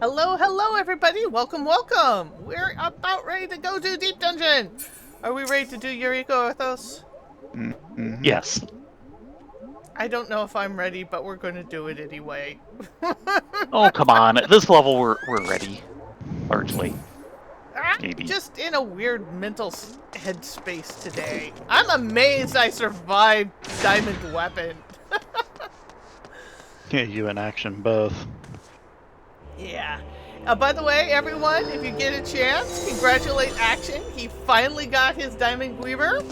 Hello, hello, everybody. Welcome, welcome. We're about ready to go do Deep Dungeon. Are we ready to do Eureka, Orthos? Mm-hmm. Yes. I don't know if I'm ready, but we're going to do it anyway. Oh, come on. At this level, we're ready. Largely. I'm Maybe. just in a weird mental headspace today. I'm amazed I survived Diamond Weapon. Yeah, you and Action both. Yeah. By the way, everyone, if you get a chance, congratulate Action. He finally got his Diamond Weaver,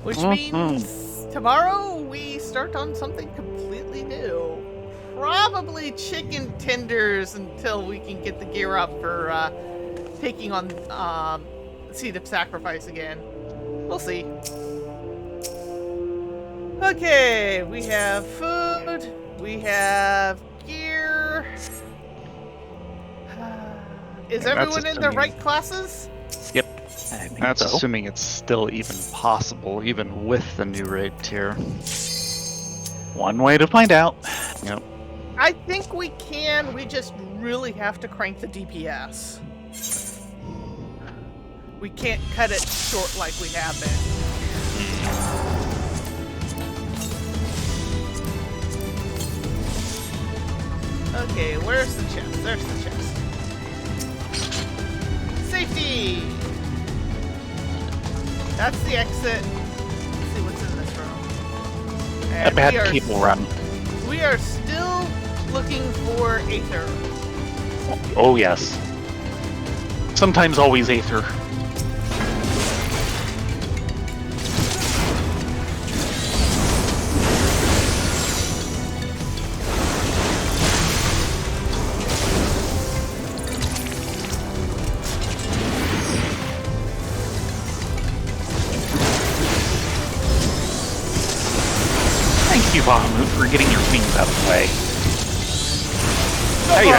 which means tomorrow we start on something completely new. Probably chicken tenders until we can get the gear up for taking on Seed of Sacrifice again. We'll see. Okay, we have food, we have gear. Is And that's everyone in the assuming- right classes? Yep. I think That's so. assuming it's still even possible, even with the new raid tier. One way to find out. Yep. I think we can, we just really have to crank the DPS. We can't cut it short like we have been. Okay, where's the chest? There's the chest. Safety! That's the exit. Let's see what's in this room. A And bad we are, cable run. we are still looking for Aether. Oh, yes. Sometimes always Aether. Thank you, Bahamut, for getting your things out of the way. Hey,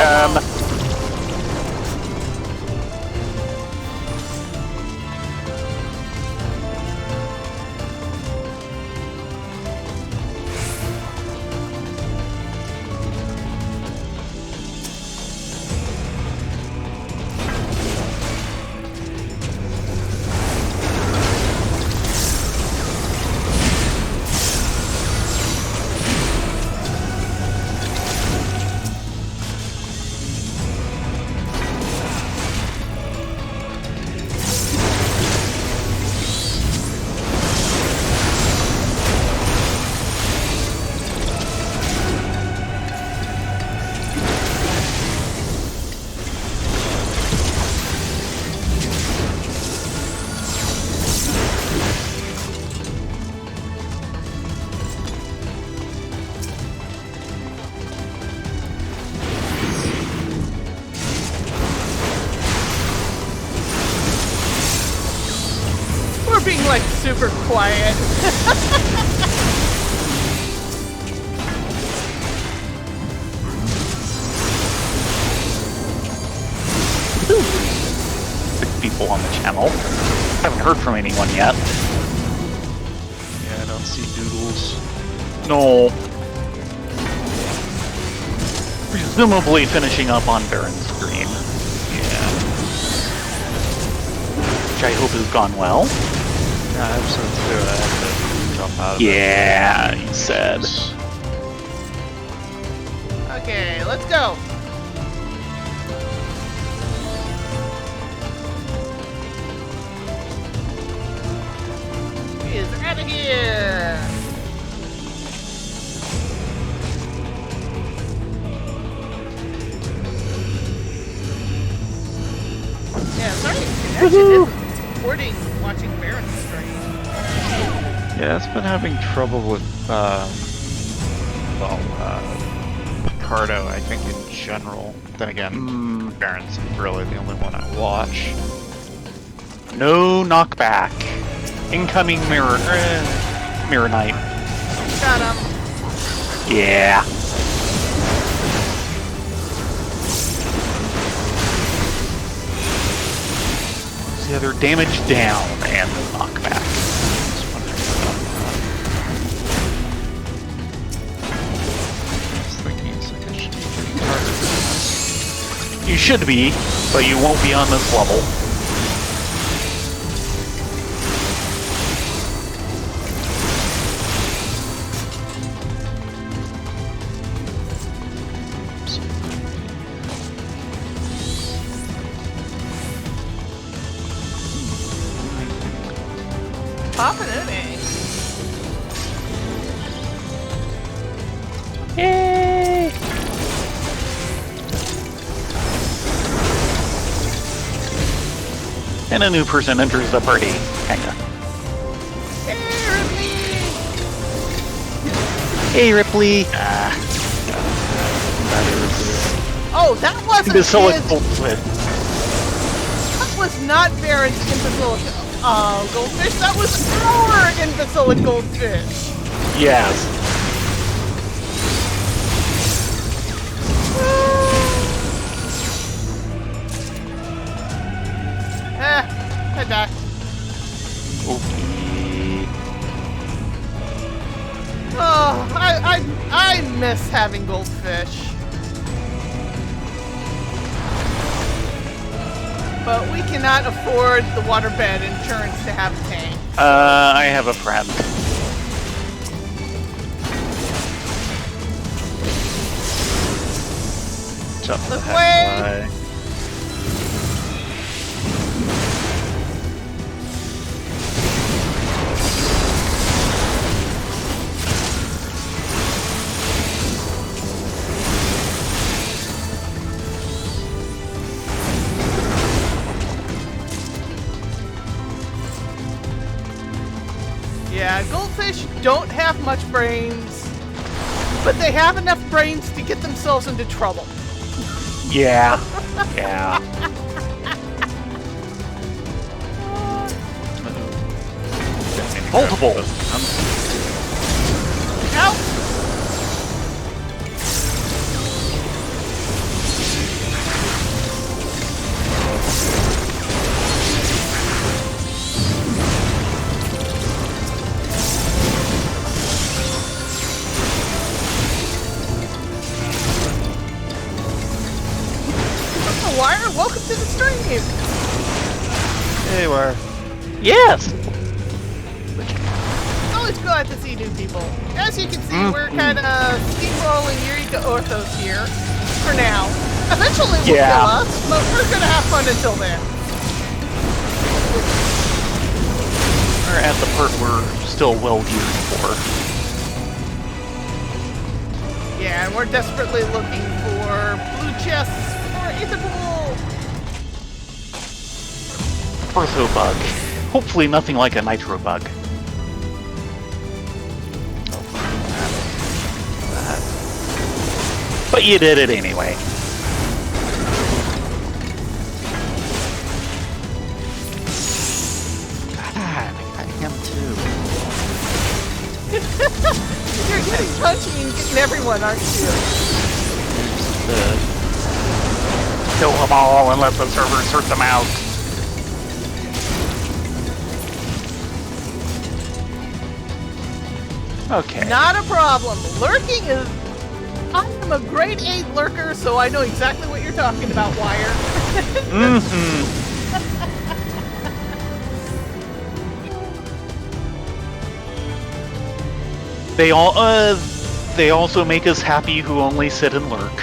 We're being like super quiet. Six people on the channel. Haven't heard from anyone yet. Yeah, I don't see doodles. No. Presumably finishing up on Baron's screen. Yeah. Which I hope has gone well. Yeah, I have some too. I have to jump out of Yeah, he said. it. Okay, let's go. He is out of here. Yeah, sorry, connection isn't supporting watching Baron's stream. Yeah, it's been having trouble with, Picardo, I think, in general. Then again, Baron's really the only one I watch. No knockback. Incoming Mirror Knight. Got him. Yeah. The other damage down and the knockback. Just wondering about that. I was thinking it's like a strategic target. You should be, but you won't be on this level. Popping in, eh? Yay! And a new person enters the party. Kinda. Hey, Ripley! Oh, that wasn't Imbecilic his. goldfish. That was not Baron's imbecilic goldfish. That was our imbecilic goldfish. Yes. Head back. Okay. Oh, I miss having goldfish. But we cannot afford the waterbed insurance to have a tank. I have a friend. Jump Look the away! heck away. Yeah, goldfish don't have much brains, but they have enough brains to get themselves into trouble. Yeah. Yeah. Multiple. Ow! Wire, welcome to the stream! Hey, Wire. Yes. It's always glad to see new people. As you can see, we're kind of steamrolling Eureka Orthos here, for now. Eventually will Yeah. kill us, but we're gonna have fun until then. We're at the part we're still well geared for. Yeah, and we're desperately looking for blue chests for Aether Pool. Ortho bug. Hopefully nothing like a nitro bug. But you did it anyway. God, I am too. You're getting punchy and getting everyone, aren't you? Kill them all and let the server sort them out. Okay. Not a problem. Lurking is... I am a grade 8 lurker, so I know exactly what you're talking about, Wire. Mm-hmm. They also make us happy who only sit and lurk.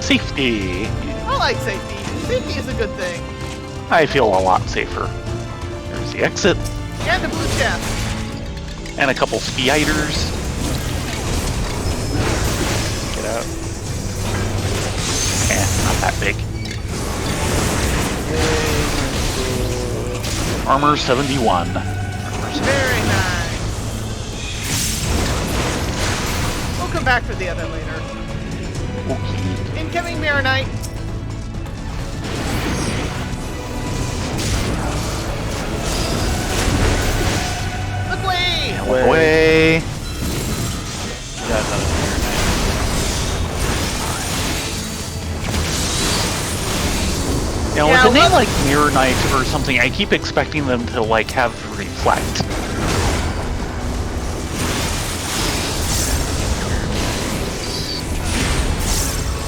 Safety. I like safety. Safety is a good thing. I feel a lot safer. There's the exit. And a blue chest. And a couple spiders. Get out. Not that big. Armor 71. Very nice. We'll come back for the other later. Okay. Incoming Mirror Knight. Look away! Away. Yeah, that was Now, Yeah, with a name well- like Mirror Knight or something, I keep expecting them to, like, have reflect.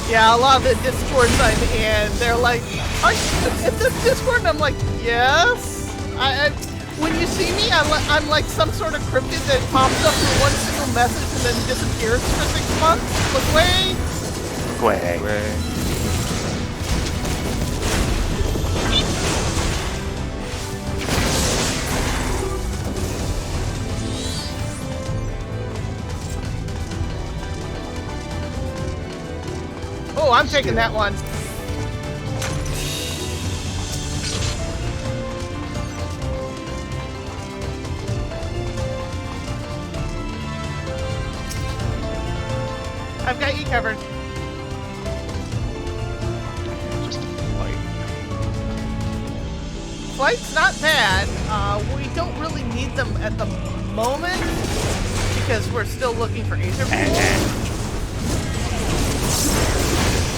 Yeah, a lot of the Discords I'm in, they're like, "Are you in this Discord?" And I'm like, "Yes." When you see me, I'm like some sort of cryptid that pops up for one single message and then disappears for 6 months. Look away. Way. Oh, I'm taking that one. I've got you covered. Just a flight. Flight's not bad. We don't really need them at the moment because we're still looking for Aether Pool.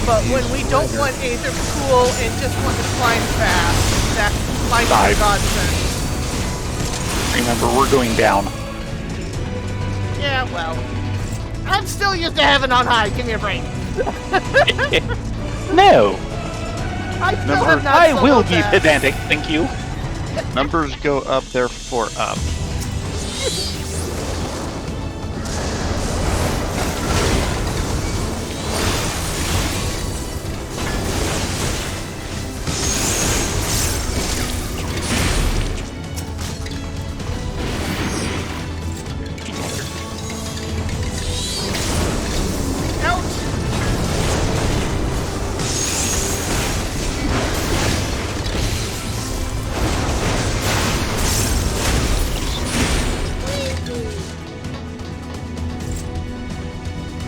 But when we don't want Aether Pool and just want to climb fast, that's my godsend. Remember, we're going down. Yeah, well, I'm still used to heaven on high. Give me a break. No! I still Remember, have not I will soloed be that. pedantic, thank you. Numbers go up, therefore up.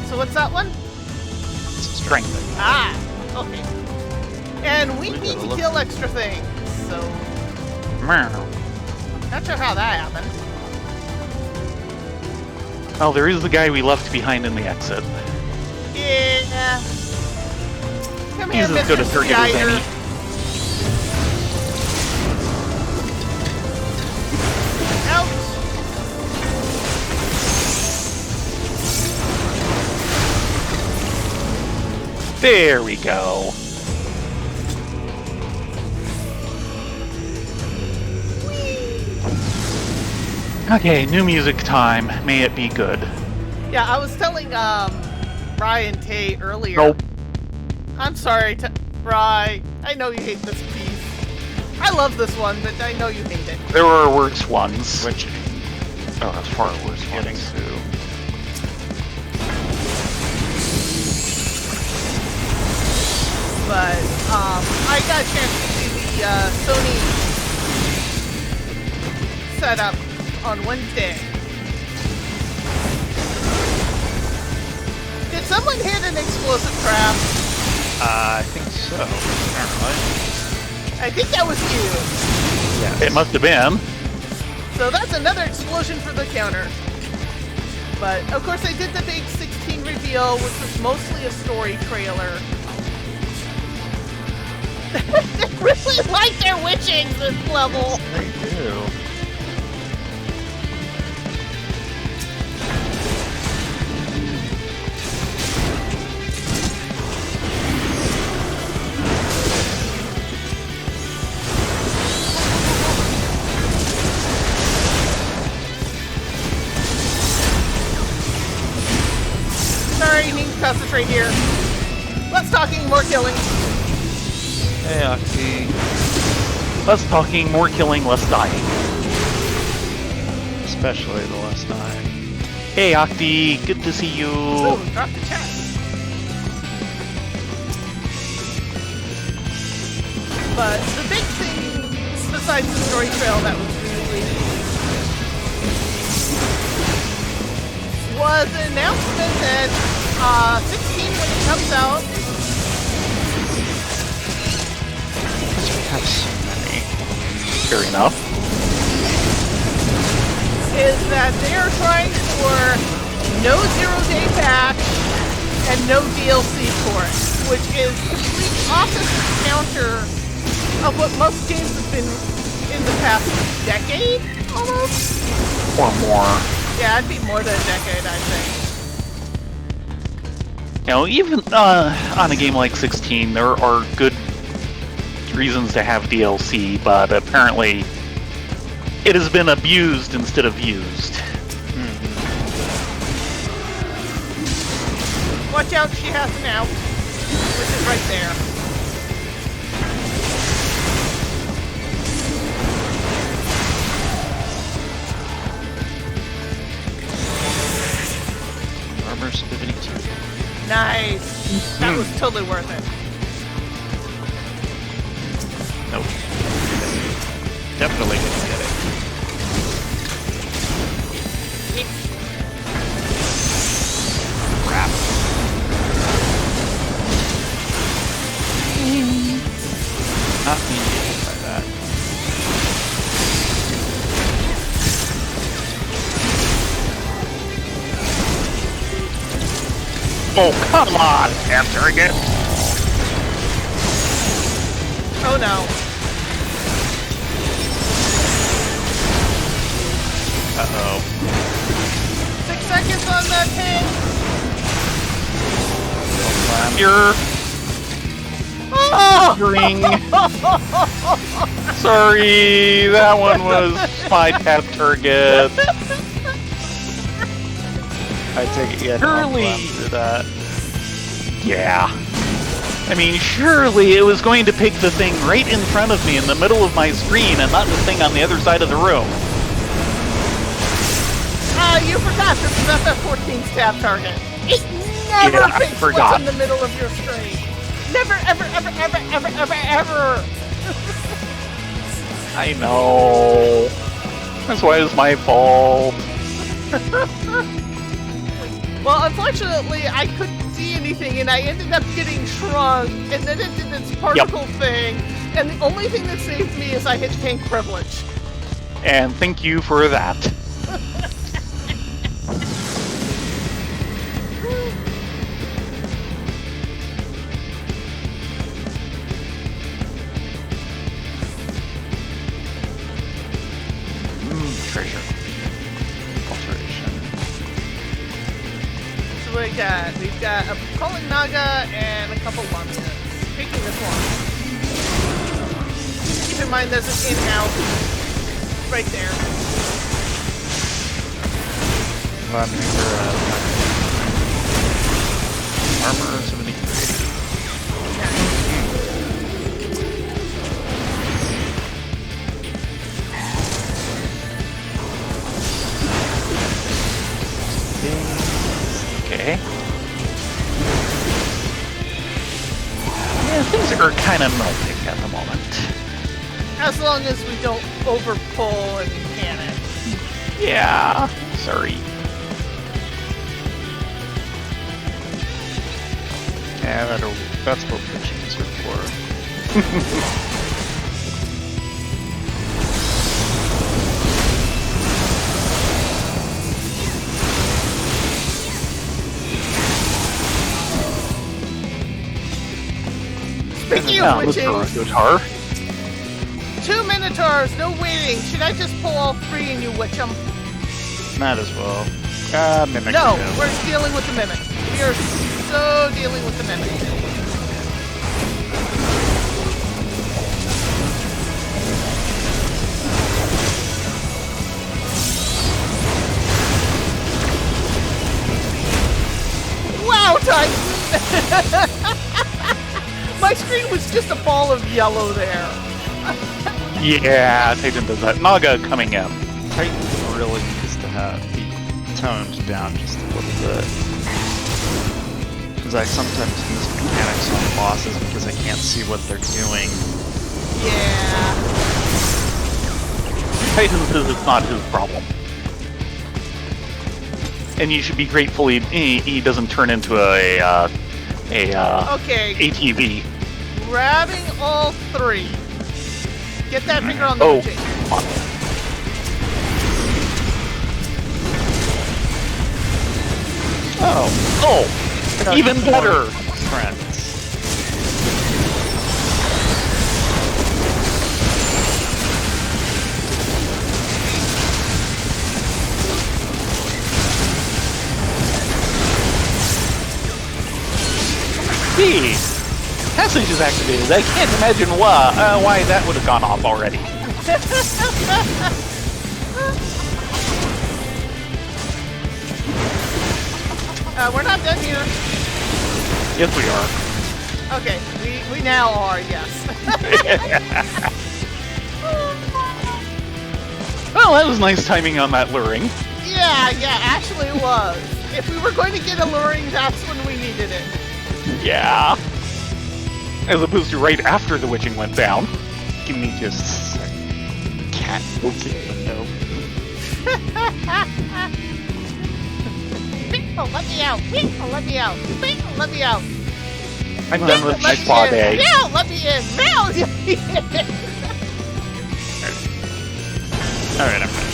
So what's that one? Strength. Ah, okay. And we need to kill extra things, so not sure how that happened. Well, there is the guy we left behind in the exit. Yeah. Come here, He's as good a Mr. target as Spider. any. Ouch. There we go. Okay, new music time. May it be good. Yeah, I was telling Ryan Tay earlier. Nope. I'm sorry, Rye. I know you hate this piece. I love this one, but I know you hate it. There are worse ones. Which, Oh, that's far worse getting ones. to. But I got a chance to see the Sony setup on Wednesday. Did someone hit an explosive trap? I think so, apparently. I think that was you. Yeah. It must have been. So that's another explosion for the counter. But of course they did the big 16 reveal, which was mostly a story trailer. They really like their witching this level. They do. Sorry, need to concentrate here. Less talking, more killing. Hey, Aki. Less talking, more killing, less dying. Especially the last time. Hey, Octi, good to see you. Ooh, drop the chat. But the big thing, besides the story trail that was released, was an announcement that 16, when it comes out, We have so many. Fair enough. is that they are trying for no 0-day patch and no DLC for it, which is complete opposite counter of what most games have been in the past decade, almost. Or more. Yeah, it'd be more than a decade, I think. Even on a game like 16, there are good reasons to have DLC, but apparently it has been abused instead of used. Watch out, she has an out, which is right there. Armor stability 2. Nice. That was totally worth it. Nope. Definitely didn't get it. Crap. Not being hit by that. Oh, come on, answer again. Oh no. Uh-oh. 6 seconds on that tank. You're Oh! ring. Sorry, that one was my tap target. I take it, yeah, Surely. through that. Yeah. I mean, surely it was going to pick the thing right in front of me in the middle of my screen and not the thing on the other side of the room. You forgot this is FF14's tap target. It never Yeah, I picks forgot. what's in the middle of your screen. Never, ever, ever, ever, ever, ever, ever. I know. That's why it's my fault. Well, unfortunately, I couldn't see anything, and I ended up getting shrunk, and then it did its particle thing, and the only thing that saved me is I hit tank privilege. And thank you for that. Treasure. Alteration. So what we got? We've got a Calling Naga and a couple Lamias. Picking this one. Keep in mind there's an in-out right there. Armor 73. Okay. Yeah, things are kind of melting at the moment. As long as we don't over-pull and panic. Yeah, sorry. Yeah, that's what machines are for. Speaking Yeah, of Mr. witching, Guitar. 2 Minotaurs, no waiting. Should I just pull all 3 and you witch them? Might as well. Mimic. No, again. we're dealing with the mimic. We are so dealing with the mimic. Wow, Titan! My screen was just a ball of yellow there. Yeah, Titan does that. Naga coming in. Titan really needs to be toned down just a little bit. Because I sometimes miss mechanics on bosses because I can't see what they're doing. Yeah. Titan says it's not his problem. And you should be grateful he doesn't turn into a Okay, ATV. grabbing all 3. Get that finger on the Oh, witching. Oh, even better. Friends. see. Passage is activated. I can't imagine why that would have gone off already. We're not done here. Yes, we are. Okay, we now are, yes. Well, that was nice timing on that luring. Yeah, actually it was. If we were going to get a luring, that's when we needed it. Yeah. As opposed to right after the witching went down. Give me just a second. Cat looking window. People, let me out. People, let me out. People, let me out. I'm done with my spa day. Meow, let me in. Meow, let me in. Alright, I'm ready.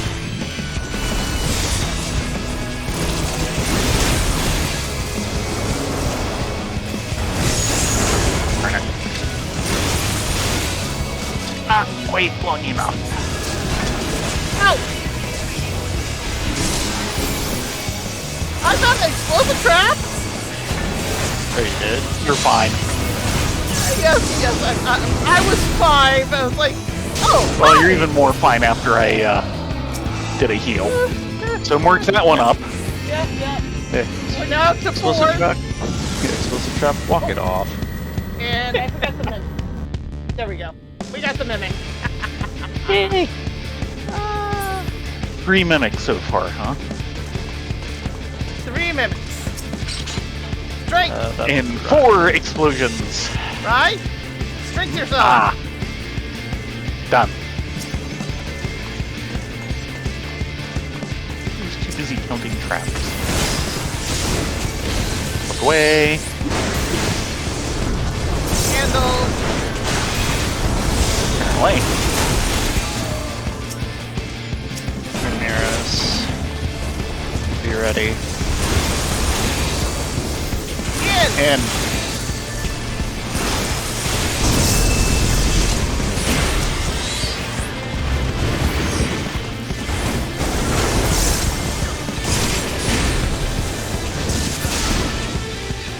Wait long enough. Ow! I found an explosive trap! Oh, you did? You're fine. Yes, I was fine, but I was like, oh! Well, hi! you're even more fine after I did a heal. So mark that one up. Yeah. Hey, We're now up to 4. explosive trap. Get explosive trap. Walk it off. And I forgot the mimic. There we go. We got the mimic. Yay. 3 mimics so far, huh? 3 mimics. Strength, And 4 explosions. right? Strength yourself. Ah. Done. Who's too busy counting traps? Look away. Handle. Away. Ramirez. Be ready. In. And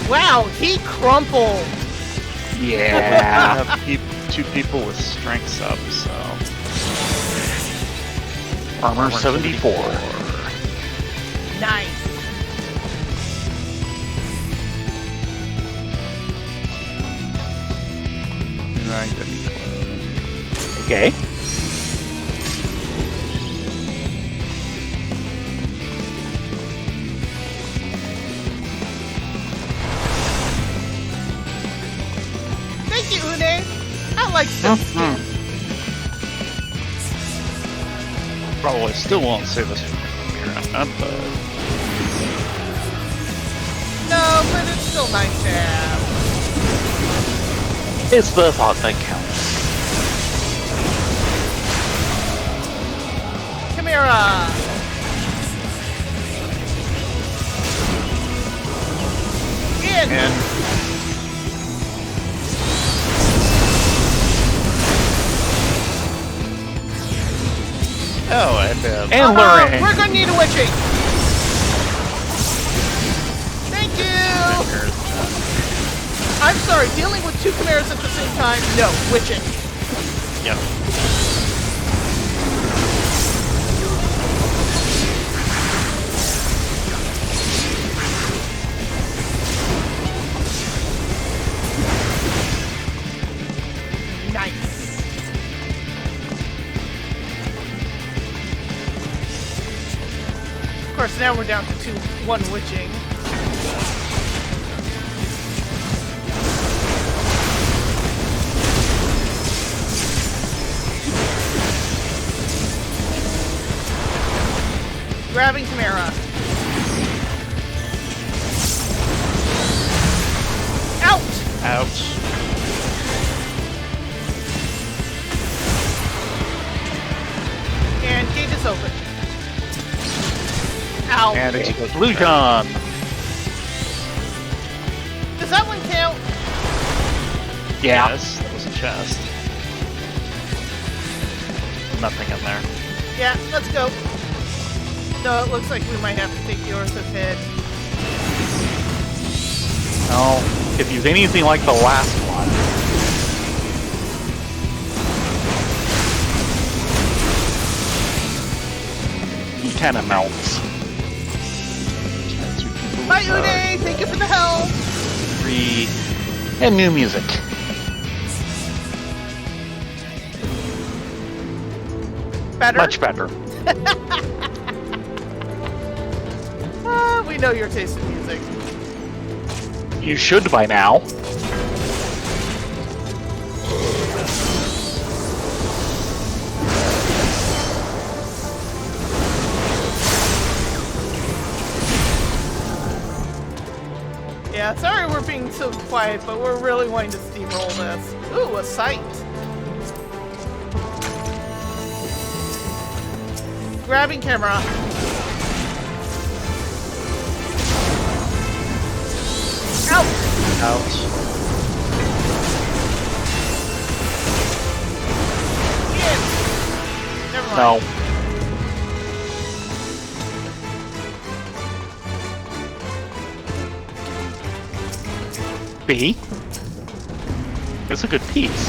Wow, he crumpled. Yeah. I have 2 people with strengths up, so. Armor 74. Nice. I'm gonna be close. Okay. Thank you, Une. I like this. Probably still won't save us from Eureka, but No, but it's still nice to have. It's the thought that counts. Chimera. In. and oh, and And luring. We're gonna need a witching. Thank you. I'm sorry, dealing with 2 chimeras at the same time? No, witching. Yep. Nice. Of course, now we're down to 1 witching. Grabbing Chimera. Out! Ouch. And gate is open. Ow. And explosive trap. Illusion. Does that one count? Yeah. Yes, that was a chest. Nothing in there. Yeah, let's go. No, it looks like we might have to take the Orthos head. Well, if he's anything like the last one. He kind of melts. Bye, Uday! Thank you for the help! 3. And new music. Better? Much better. We know your taste in music. You should by now. Yeah, sorry we're being so quiet, but we're really wanting to steamroll this. Ooh, a sight. Grabbing camera. Out! Out. In! Never mind. No. B. It's a good piece.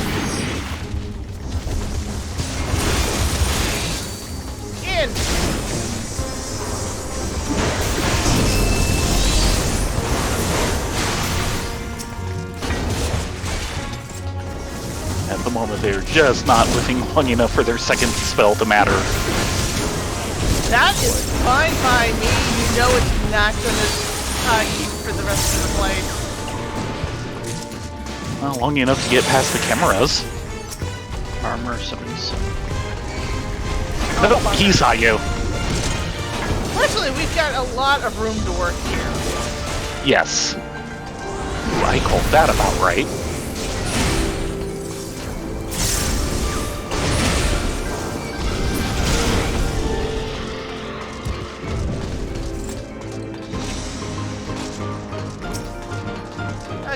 In! At the moment, they're just not living long enough for their second spell to matter. That is fine by me. You know it's not gonna keep for the rest of the play. Well, long enough to get past the cameras. Armor 77. Nope, he saw you. Fortunately, we've got a lot of room to work here. Yes. Ooh, I called that about right.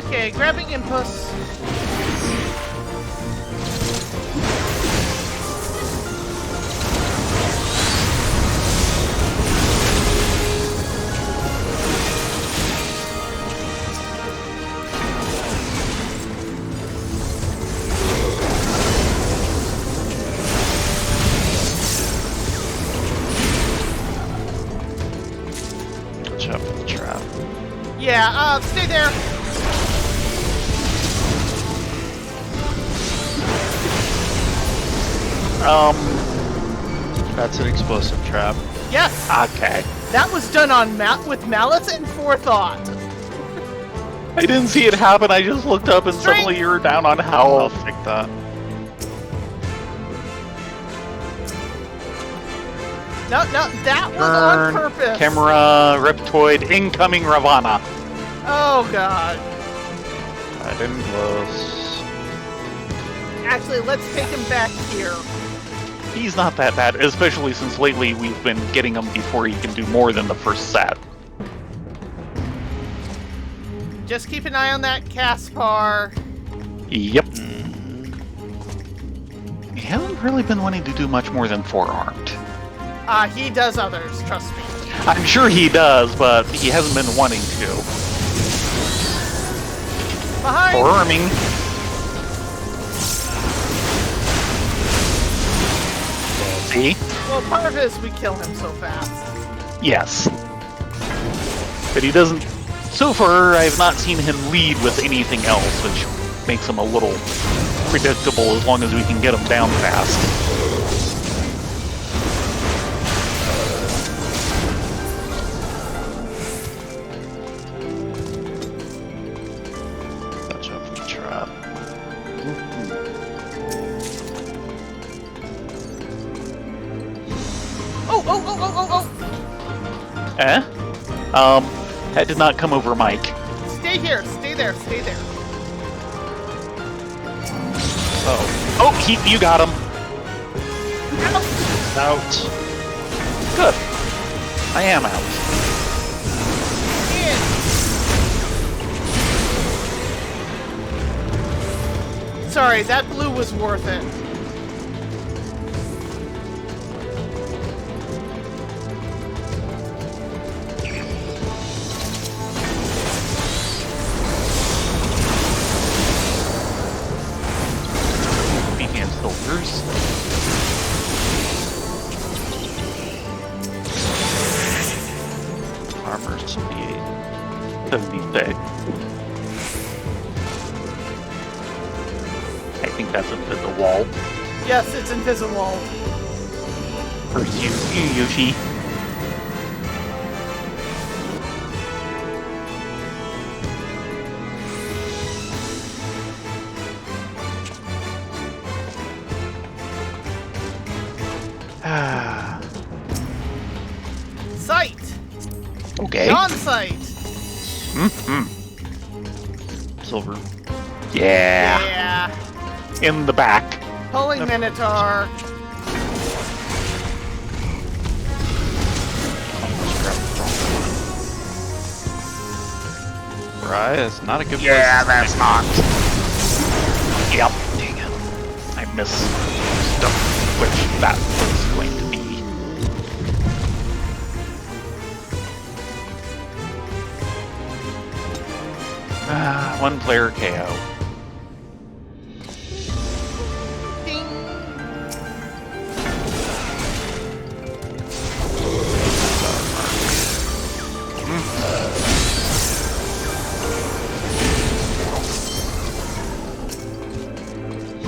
Okay, grabbing impulse. Watch out for the trap. Yeah, stay there. That's an explosive trap. Yes, Okay. that was done on with malice and forethought. I didn't see it happen, I just looked up and Strength. suddenly you were down on I'll Howl. take that. No, that was on Turn, purpose. camera, Reptoid, incoming Ravana. Oh god. I didn't close. Actually, let's take him back here. He's not that bad, especially since lately we've been getting him before he can do more than the first set. Just keep an eye on that Caspar. Yep. He hasn't really been wanting to do much more than four-armed. He does others, trust me. I'm sure he does, but he hasn't been wanting to. Behind! Four-arming. See? Well, part of it is we kill him so fast. Yes. But he doesn't... So far, I've not seen him lead with anything else, which makes him a little predictable as long as we can get him down fast. Watch out for the trap. Oh! Eh? That did not come over Mike. Stay here, stay there. Oh, Oh, you got him. out. Good. I am out. In. Sorry, that blue was worth it. think that's a wall. Yes, it's invisible. First you, Yoshi. Sight. Okay. On sight. Silver. Yeah. Yeah. In the back. Pulling Minotaur. Right, it's not a good place. Yeah, that's not. Yep. Dang it. I missed stuff which that was going to be. One player KO. Ding.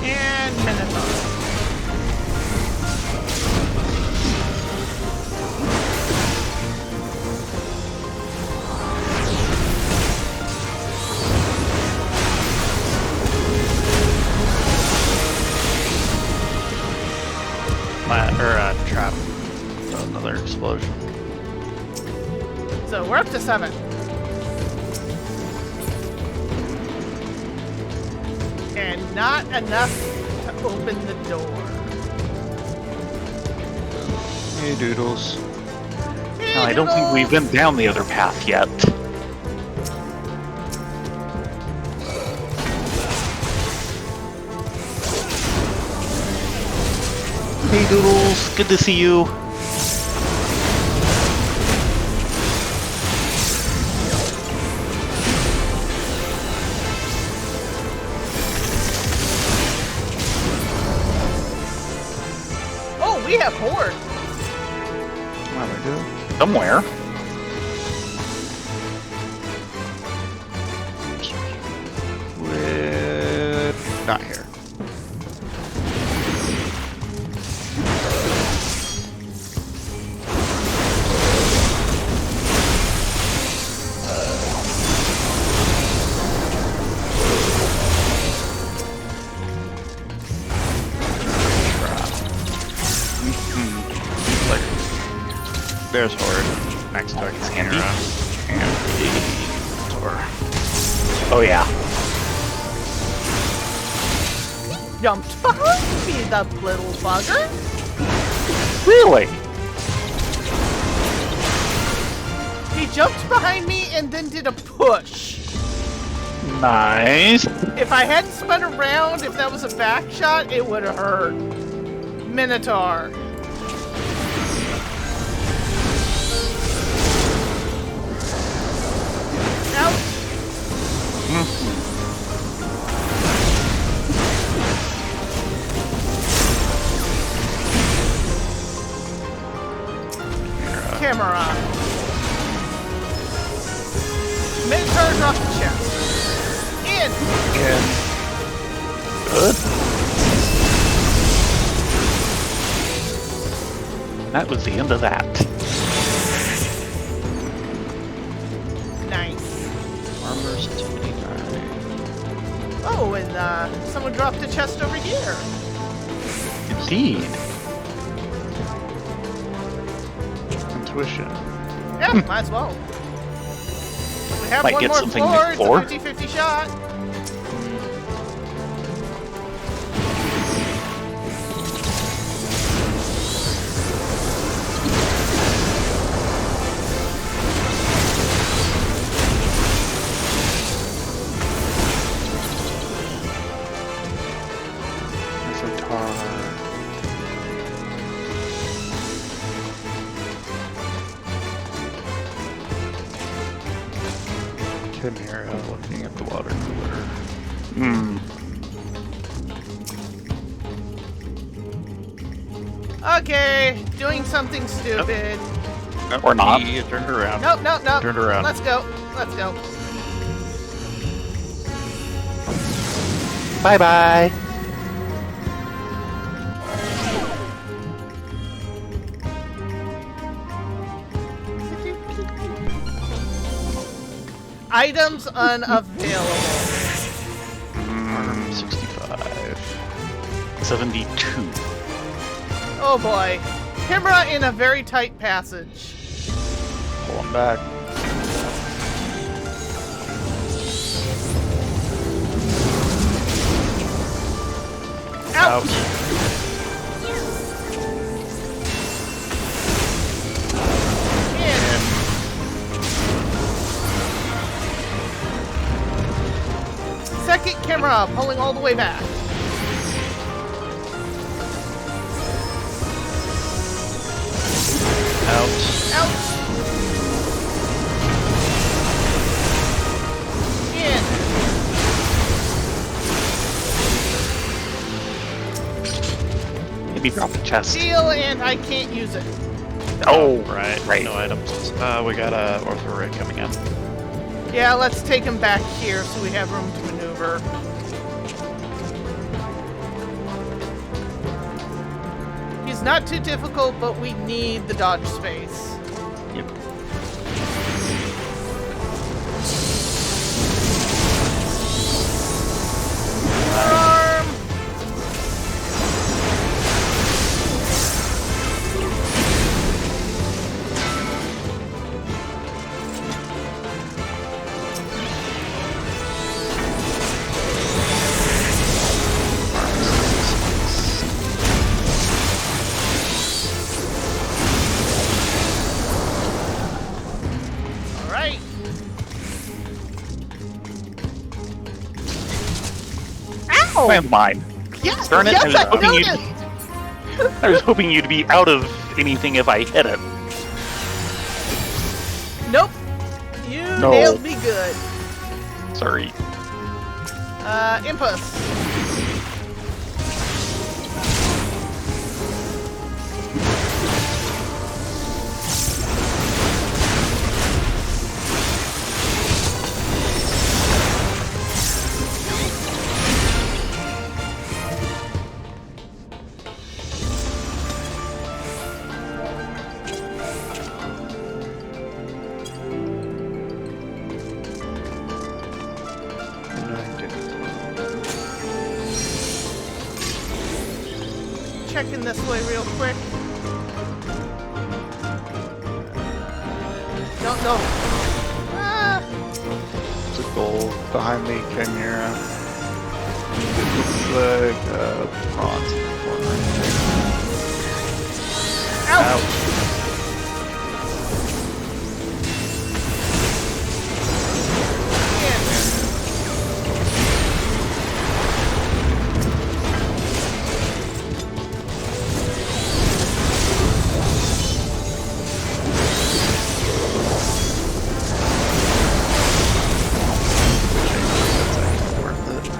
And Minotaur. Trap. Another explosion. So we're up to 7. And not enough to open the door. Hey, Doodles. No, I don't think we've been down the other path yet. Hey Doodles, good to see you. Oh, we have Horde. What do we do? Somewhere. Not here. There's Horde. Next target Handy. and the door. Oh yeah. Jumped behind me, the little bugger. Really? He jumped behind me and then did a push. Nice. If I hadn't spun around, if that was a back shot, it would have hurt. Minotaur. Camera. Minotaur's off the chest. In. Good. That was the end of that. Nice. Armor's 29. Oh, and someone dropped a chest over here. Indeed. Intuition. Yeah, might as well. We have Might one get more something floor. next floor. It's a 50-50 shot. Chimera looking at the water cooler. Hmm. Okay, doing something stupid. Nope, Or not. He turned around. Nope, nope, nope. Turned around. Let's go. Let's go. Bye bye. Items unavailable. 65. 72. Oh boy. Camera in a very tight passage. Pull him back. Ouch! Second camera, pulling all the way back. Ouch. Ouch! In. Maybe drop the chest. Steal, and I can't use it. Oh, Right. right. No items. We got a Ortho ray coming in. Yeah, let's take him back here so we have room to maneuver. He's not too difficult, but we need the dodge space. Yep. Arm! All right. Ow! Landmine. Mine. Yes, Darn it, yes, I was I hoping you'd- noticed. I was hoping you'd be out of anything if I hit it. Nope. You No. nailed me good. Sorry. Impus. Checking this way real quick. Don't know. Ah, There's a gold behind the Chimera. It's like bronze in the corner. ouch! In. That's actually worth it.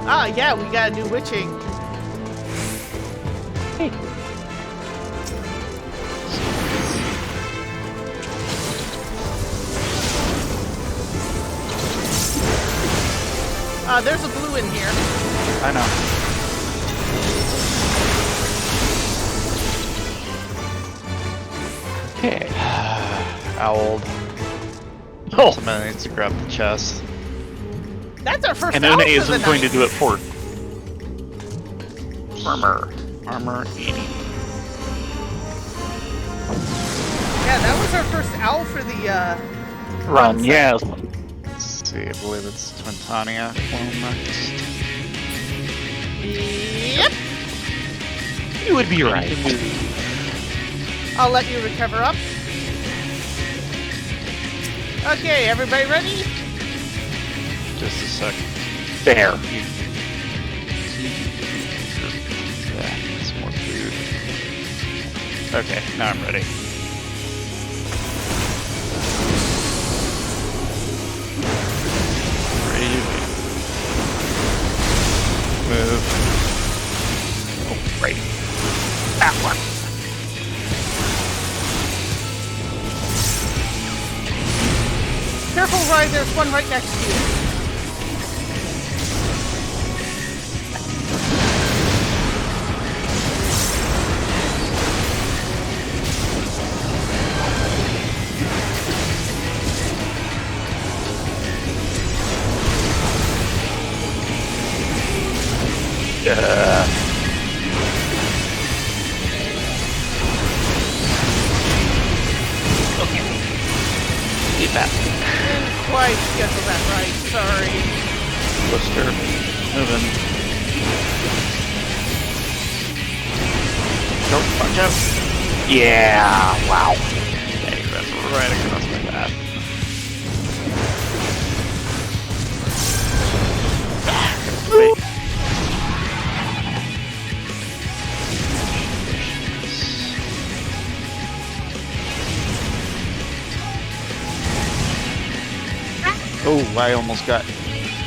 Ah, yeah, we got a new witching. There's a blue in here. I know. Okay. Owled. Oh, Somebody needs to grab the chest. That's our first and owl Una for the isn't going to night. do it for Murmur. Armor 80. Yeah, that was our first owl for the Run, set. yes. Let's see, I believe it's Twintania clone next. Yep. You would be right. I'll let you recover up. Okay, everybody ready? Just a sec. There. Yeah, some more food. Okay, now I'm ready. Ready to move. Oh, right. That one. Careful, Ryan, there's one right next to you. that. Didn't quite schedule that right. Sorry. Twister. Moving. Don't watch out. Yeah, wow. Hey, that's right across my path. Wait. Oh, I almost got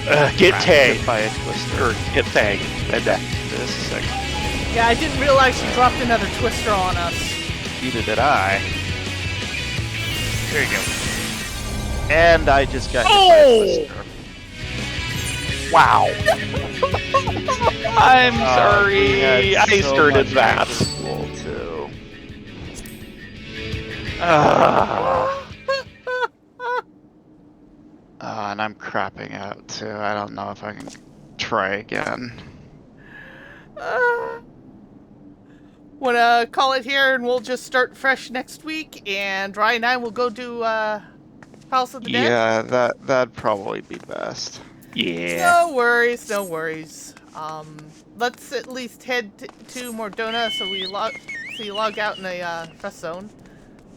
Get hit tagged. by a twister. Or get tagged. This This is Yeah, I didn't realize you dropped another twister on us. neither did I. There you go. And I just got hit by a twister. Wow. I'm We sorry. had I so started much that. extra school, too. And I'm crapping out too. I don't know if I can try again. Wanna call it here and we'll just start fresh next week, and Ryan and I will go do Palace of the Dead? Yeah, that'd probably be best. Yeah. No worries, no worries. Let's at least head to Mordona so you log out in the rest zone.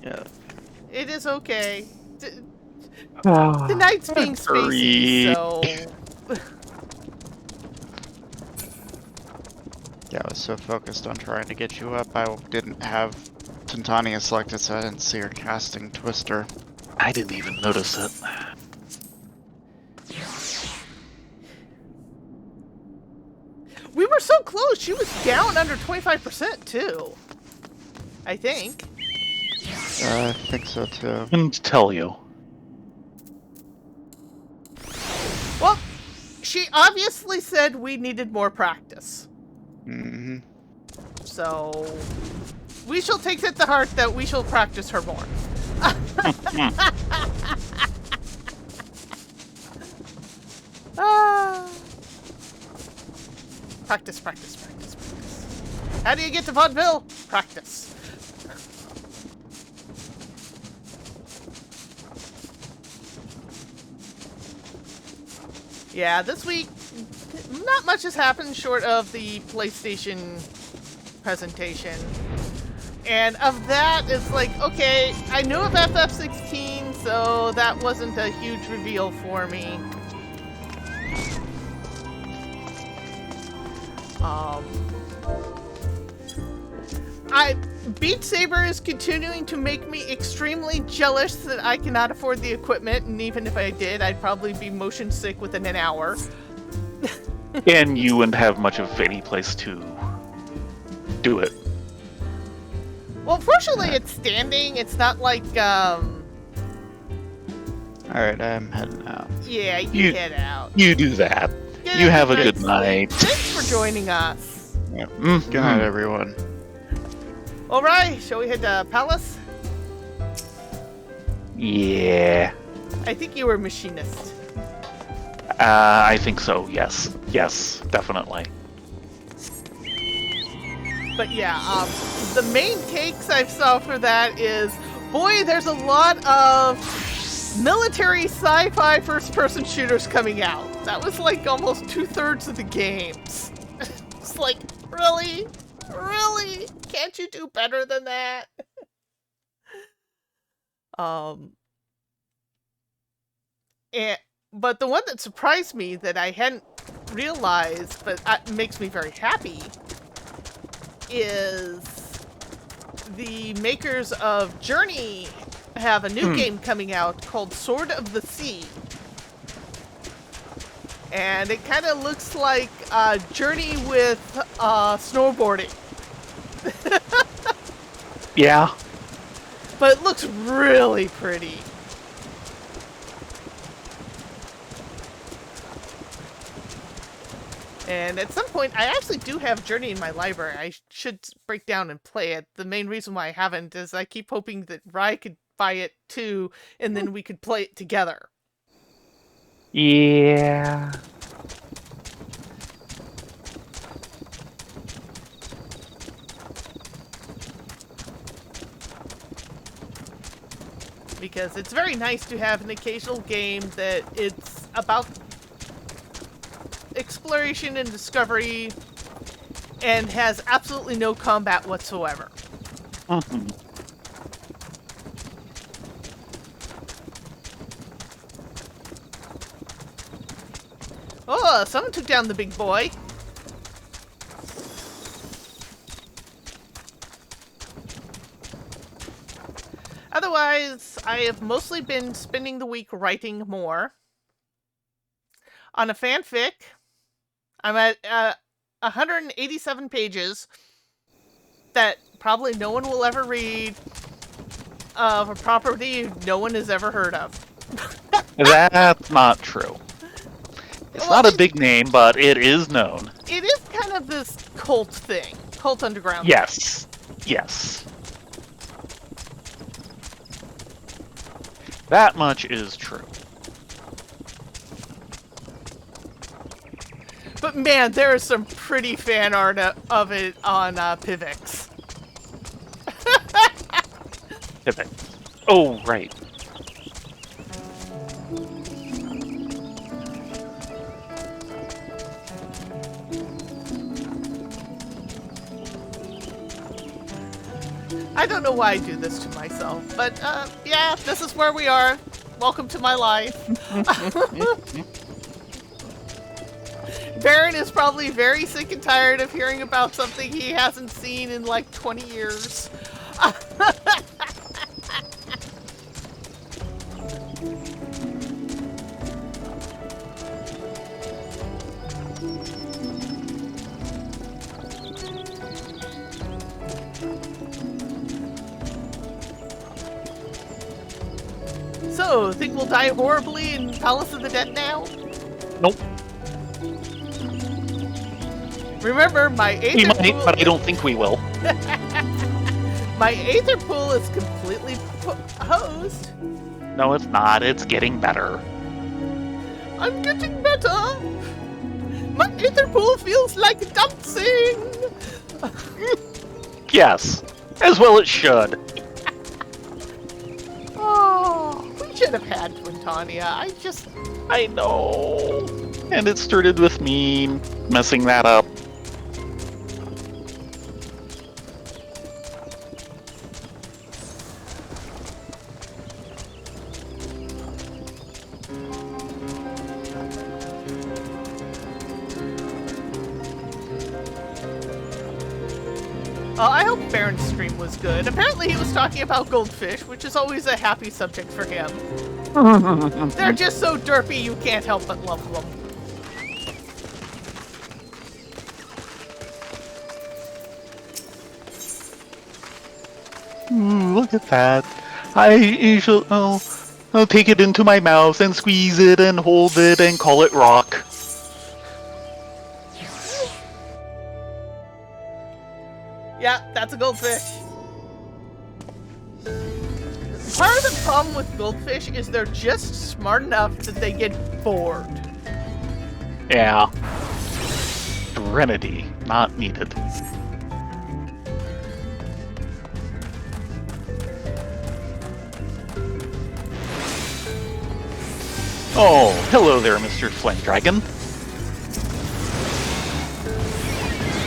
Yeah. It is okay. Tonight's being spacey, so... Yeah, I was so focused on trying to get you up, I didn't have Titania selected, so I didn't see her casting Twister. I didn't even notice it. We were so close. She was down under 25% too. I think. I think so too. Couldn't tell you. Well, she obviously said we needed more practice. Mm-hmm. So we shall take it to heart that we shall practice her more. Practice, practice, practice, practice. How do you get to vaudeville? Practice. Yeah, this week, not much has happened short of the PlayStation presentation. And of that, it's like, okay, I knew of FF16, so that wasn't a huge reveal for me. Beat Saber is continuing to make me extremely jealous that I cannot afford the equipment, and even if I did, I'd probably be motion sick within an hour. And you wouldn't have much of any place to do it. Well, fortunately, it's standing. It's not like, Alright, I'm heading out. yeah, you You- head out. You do that. You have a good night. Thanks for joining us. Yep. Mhm. Good night, everyone. All right, shall we head to Palace? Yeah. I think you were machinist. I think so, yes. Yes, definitely. But yeah, the main takes I saw for that is, boy, there's a lot of military sci-fi first-person shooters coming out. That was like almost 2/3 of the games. It's like, really? Really? Can't you do better than that? But the one that surprised me that I hadn't realized, but makes me very happy, is the makers of Journey have a new game coming out called Sword of the Sea. And it kind of looks like Journey with snowboarding. Yeah. But it looks really pretty. And at some point, I actually do have Journey in my library. I should break down and play it. The main reason why I haven't is I keep hoping that Rye could buy it too, and then we could play it together. Yeah. Because it's very nice to have an occasional game that it's about exploration and discovery and has absolutely no combat whatsoever. Mhm. Oh, someone took down the big boy. Otherwise, I have mostly been spending the week writing more. On a fanfic, I'm at 187 pages that probably no one will ever read of a property no one has ever heard of. That's not true. It's Well, not a big name, but it is known. It is kind of this cult thing. Cult underground. Yes. Yes. That much is true. But man, there is some pretty fan art of it on Pivx. Pivot. Oh, right. I don't know why I do this to myself, but yeah, this is where we are. Welcome to my life. Baron is probably very sick and tired of hearing about something he hasn't seen in like 20 years. So, think we'll die horribly in Palace of the Dead now? Nope. Remember, my We Aether might, pool... but I don't think we will. My Aether pool is completely hosed. No, it's not. It's getting better. I'm getting better. My Aether pool feels like dancing. Yes. As well it should. Oh, we should have had Twintania. I know. And it started with me messing that up. I hope Baron's stream was good. Apparently he was talking about goldfish, which is always a happy subject for him. They're just so derpy you can't help but love them. Look at that. I'll take it into my mouth and squeeze it and hold it and call it rock. Yeah, that's a goldfish. Part of the problem with goldfish is they're just smart enough that they get bored. Yeah. Serenity, not needed. Oh, hello there, Mr. Flint Dragon.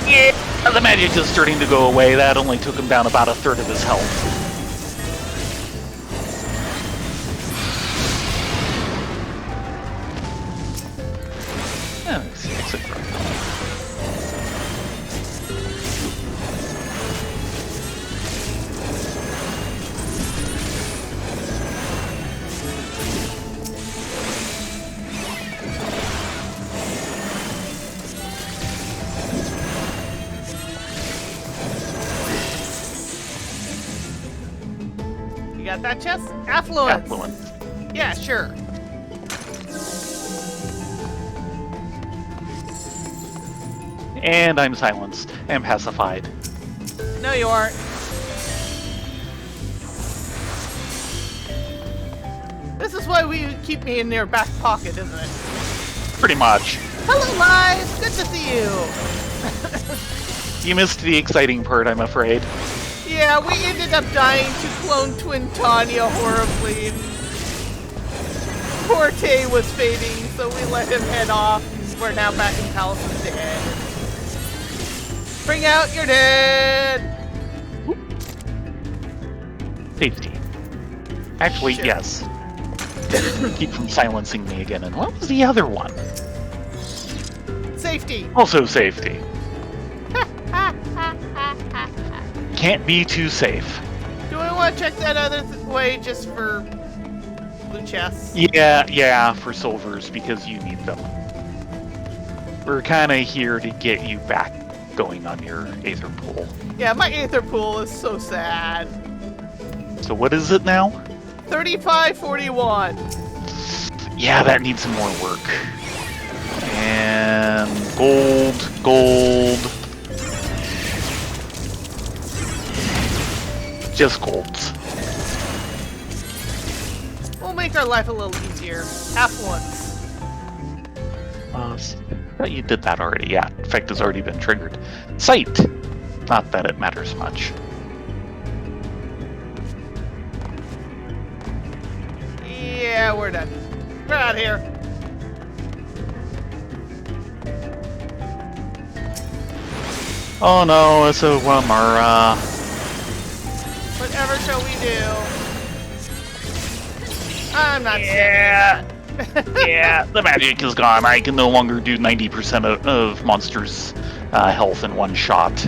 Yeah, the magic is starting to go away. That only took him down about a third of his health. Yeah, let's see, exit road. You got that chest? Affluence. Affluence. Yeah, sure. And I'm silenced and pacified. No, you aren't. This is why we keep me in their back pocket, isn't it? Pretty much. Hello, Live! Good to see you! You missed the exciting part, I'm afraid. Yeah, we ended up dying to clone twin Tanya horribly. Poor Tay was fading, so we let him head off. We're now back in Palace's dead. Bring out your dead! Safety. Actually, Sure. yes. Keep from silencing me again. And what was the other one? Safety! Also safety. Can't be too safe. Do we want to check that other way just for blue chests? Yeah, for silvers, because you need them. We're kind of here to get you back going on your Aether Pool. Yeah, my Aether Pool is so sad. So what is it now? 3541. Yeah, that needs some more work. And gold. Just golds. We'll make our life a little easier. Half once. I thought you did that already. Yeah, effect has already been triggered. Sight! Not that it matters much. Yeah, we're done. We're out of here. Oh no, it's a Wamara. Whatever shall we do? I'm not Yeah. standing for that. Yeah, the magic is gone. I can no longer do 90% of monsters' health in one shot.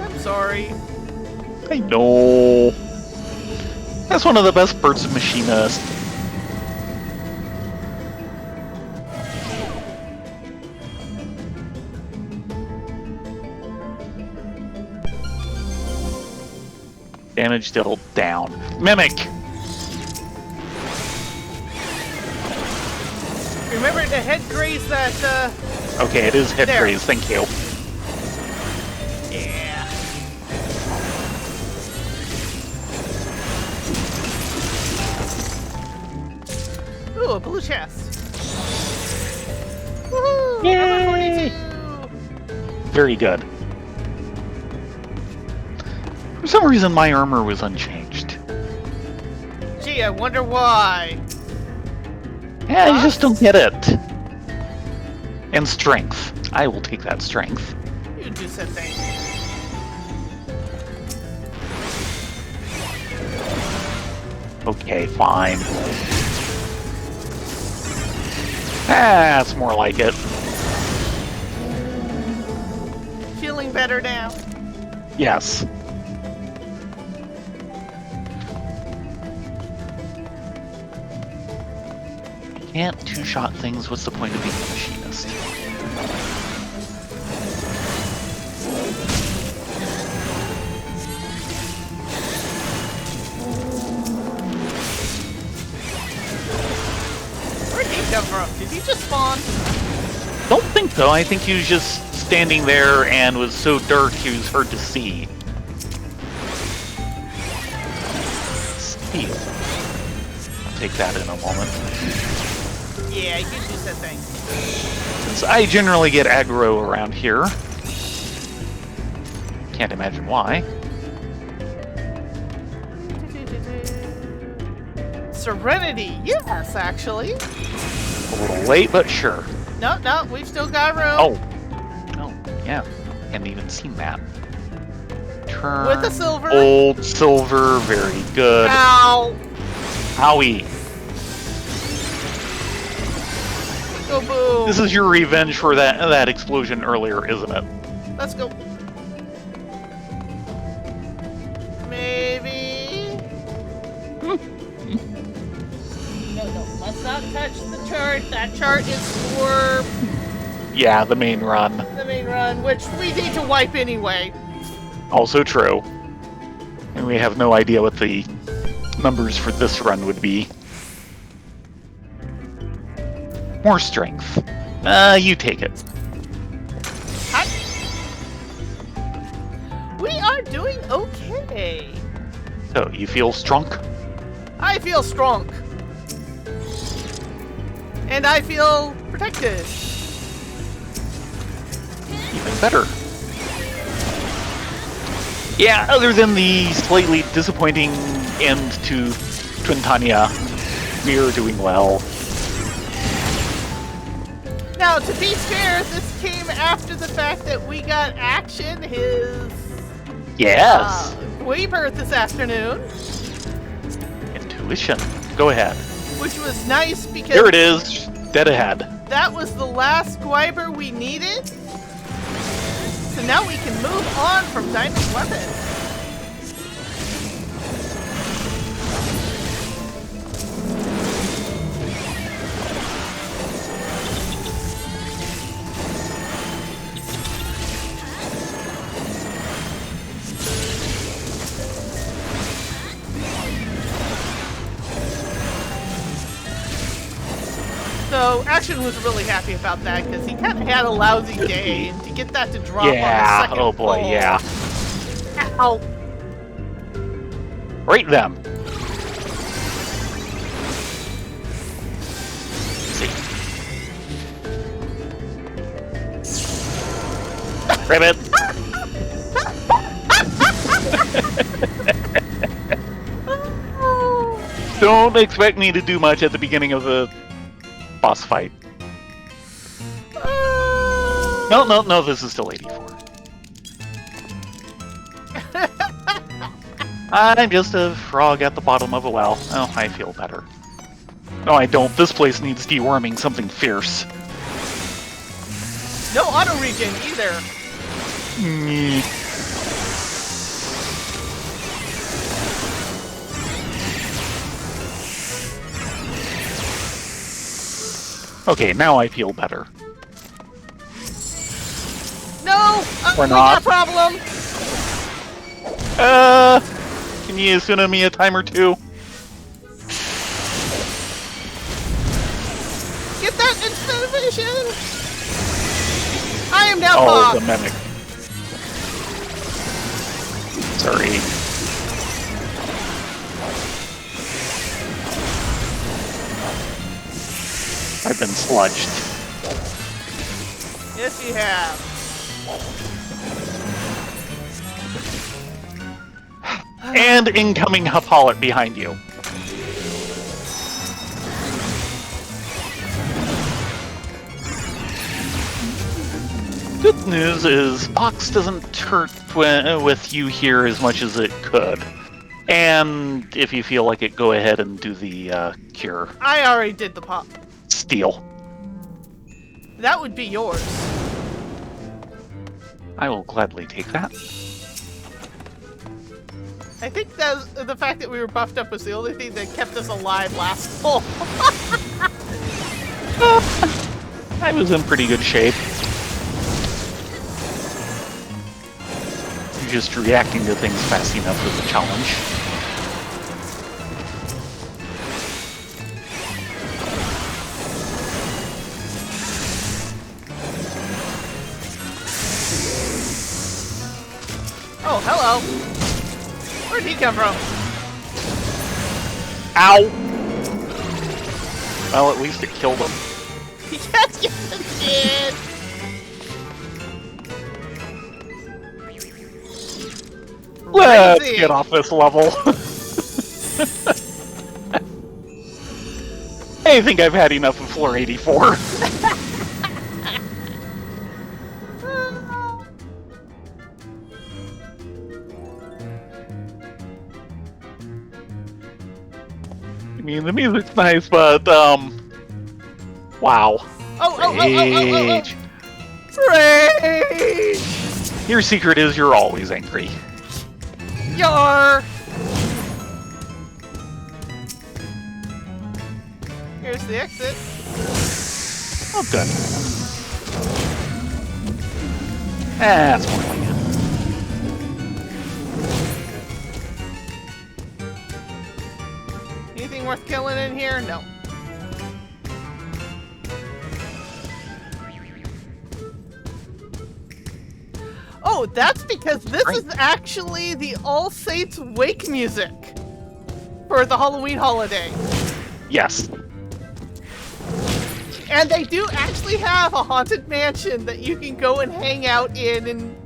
I'm sorry. I know. That's one of the best birds of Machinist. Damage dealt down. Mimic! Remember to head graze that, Okay, it is head There. graze, thank you. Yeah. Ooh, a blue chest. Woohoo! Yay! Number 42! Very good. For some reason, my armor was unchanged. Gee, I wonder why. Yeah, I just don't get it. And strength. I will take that strength. You do said thing. Okay, fine. That's more like it. Feeling better now. Yes. Can't two-shot things. What's the point of being a machinist? Where'd he come from? Did he just spawn? Don't think so. I think he was just standing there and was so dark he was hard to see. Steel. I'll take that in a moment. Yeah, you do said thing. Since I generally get aggro around here. Can't imagine why. Serenity, yes, actually. A little late, but sure. No, we've still got room. Oh, yeah. Hadn't even seen that. Turn. With a silver. Gold, silver, very good. Ow! Howie. Go boom. This is your revenge for that explosion earlier, isn't it? Let's go. Maybe. No, let's not touch the chart. That chart is for Yeah, the main run. the main run, which we need to wipe anyway. Also true. And we have no idea what the numbers for this run would be. More strength. You take it. Hi. We are doing okay. So, you feel strong? I feel strong. And I feel protected. Even better. Yeah, other than the slightly disappointing end to Twintania, we're doing well. Now, to be fair, this came after the fact that we got Action, his Yes! Weebirth this afternoon, Intuition. Go ahead. which was nice because There it is, dead ahead. that was the last Squiber we needed. So now we can move on from Diamond Weapon. So Action was really happy about that because he kind of had a lousy day, and to get that to drop on the Yeah, second oh boy, pull. yeah. Ow. Right them. Ribbit. Don't expect me to do much at the beginning of the boss fight. No, this is still 84. I'm just a frog at the bottom of a well. Oh, I feel better. No, I don't. This place needs deworming something fierce. No auto regen either. Okay, now I feel better. No! Or we not. got a problem! Can you send me a time or two? Get that instant vision! I am now Oh, the Bob. mimic. Sorry. I've been sludged. Yes, you have. And incoming Happolyte behind you. Good news is Pox doesn't hurt with you here as much as it could. And if you feel like it, go ahead and do the cure. I already did the pop. Steal. That would be yours. I will gladly take that. I think that the fact that we were buffed up was the only thing that kept us alive last pull. I was in pretty good shape. Just reacting to things fast enough was a challenge. Oh, hello. Where'd he come from? Ow! Well, at least it killed him. Yes, it did. Let's Crazy. get off this level. I think I've had enough of floor 84. I mean, the music's nice, but, wow. Oh. Rage. Rage! Your secret is you're always angry. Yar! Here's the exit. Oh, good. That's more like it. Anything worth killing in here? No. Oh, that's because this is actually the All Saints Wake music for the Halloween holiday. Yes. And they do actually have a haunted mansion that you can go and hang out in and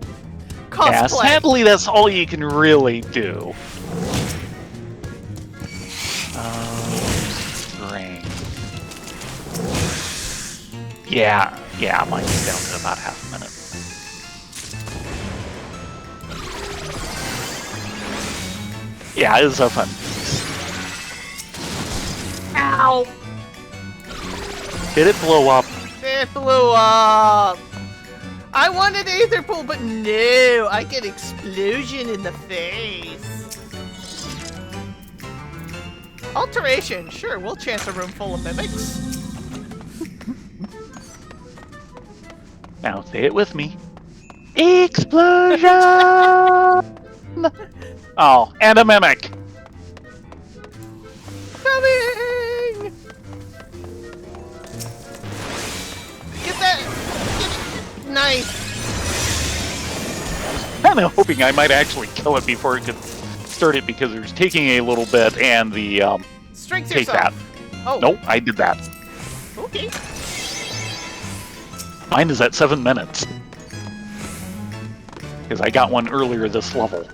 Yeah, cosplay. sadly, that's all you can really do. String. Yeah, mine's down to about half a minute. Yeah, it was so fun. Ow! Did it blow up? It blew up. I wanted Aether Pool, but no, I get explosion in the face. Alteration, sure, we'll chance a room full of mimics. Now say it with me. Explosion! Oh, and a mimic. Coming! Get that! Get it. Nice. Kind of hoping I might actually kill it before it could start it because it was taking a little bit and the Strength take yourself. that. Oh. Nope, I did that. Okay. Mine is at 7 minutes. Because I got one earlier this level.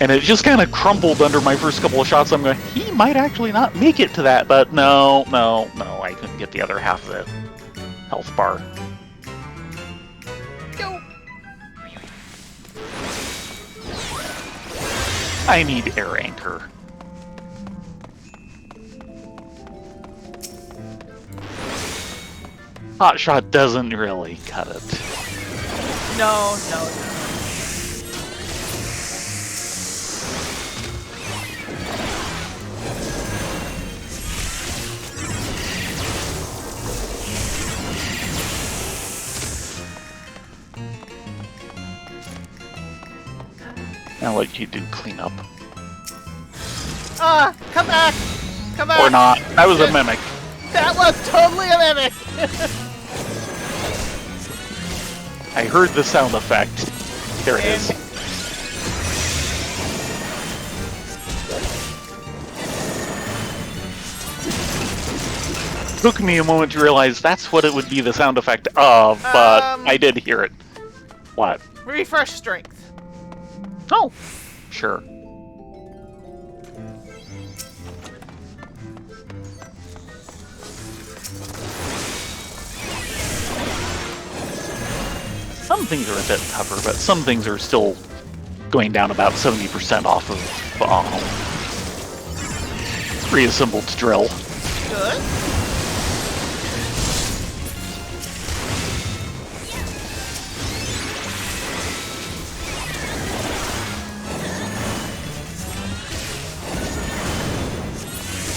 And it just kind of crumbled under my first couple of shots. I'm going, he might actually not make it to that, but no, I couldn't get the other half of the health bar. Go. I need air anchor. Hot shot doesn't really cut it. No. I'll let you do cleanup. Come back! Come back! Or not. That was a mimic. That was totally a mimic! I heard the sound effect. There it is. Took me a moment to realize that's what it would be the sound effect of, but I did hear it. What? Refresh strength. Oh, sure. Some things are a bit tougher, but some things are still going down about 70% off of reassembled drill. Good.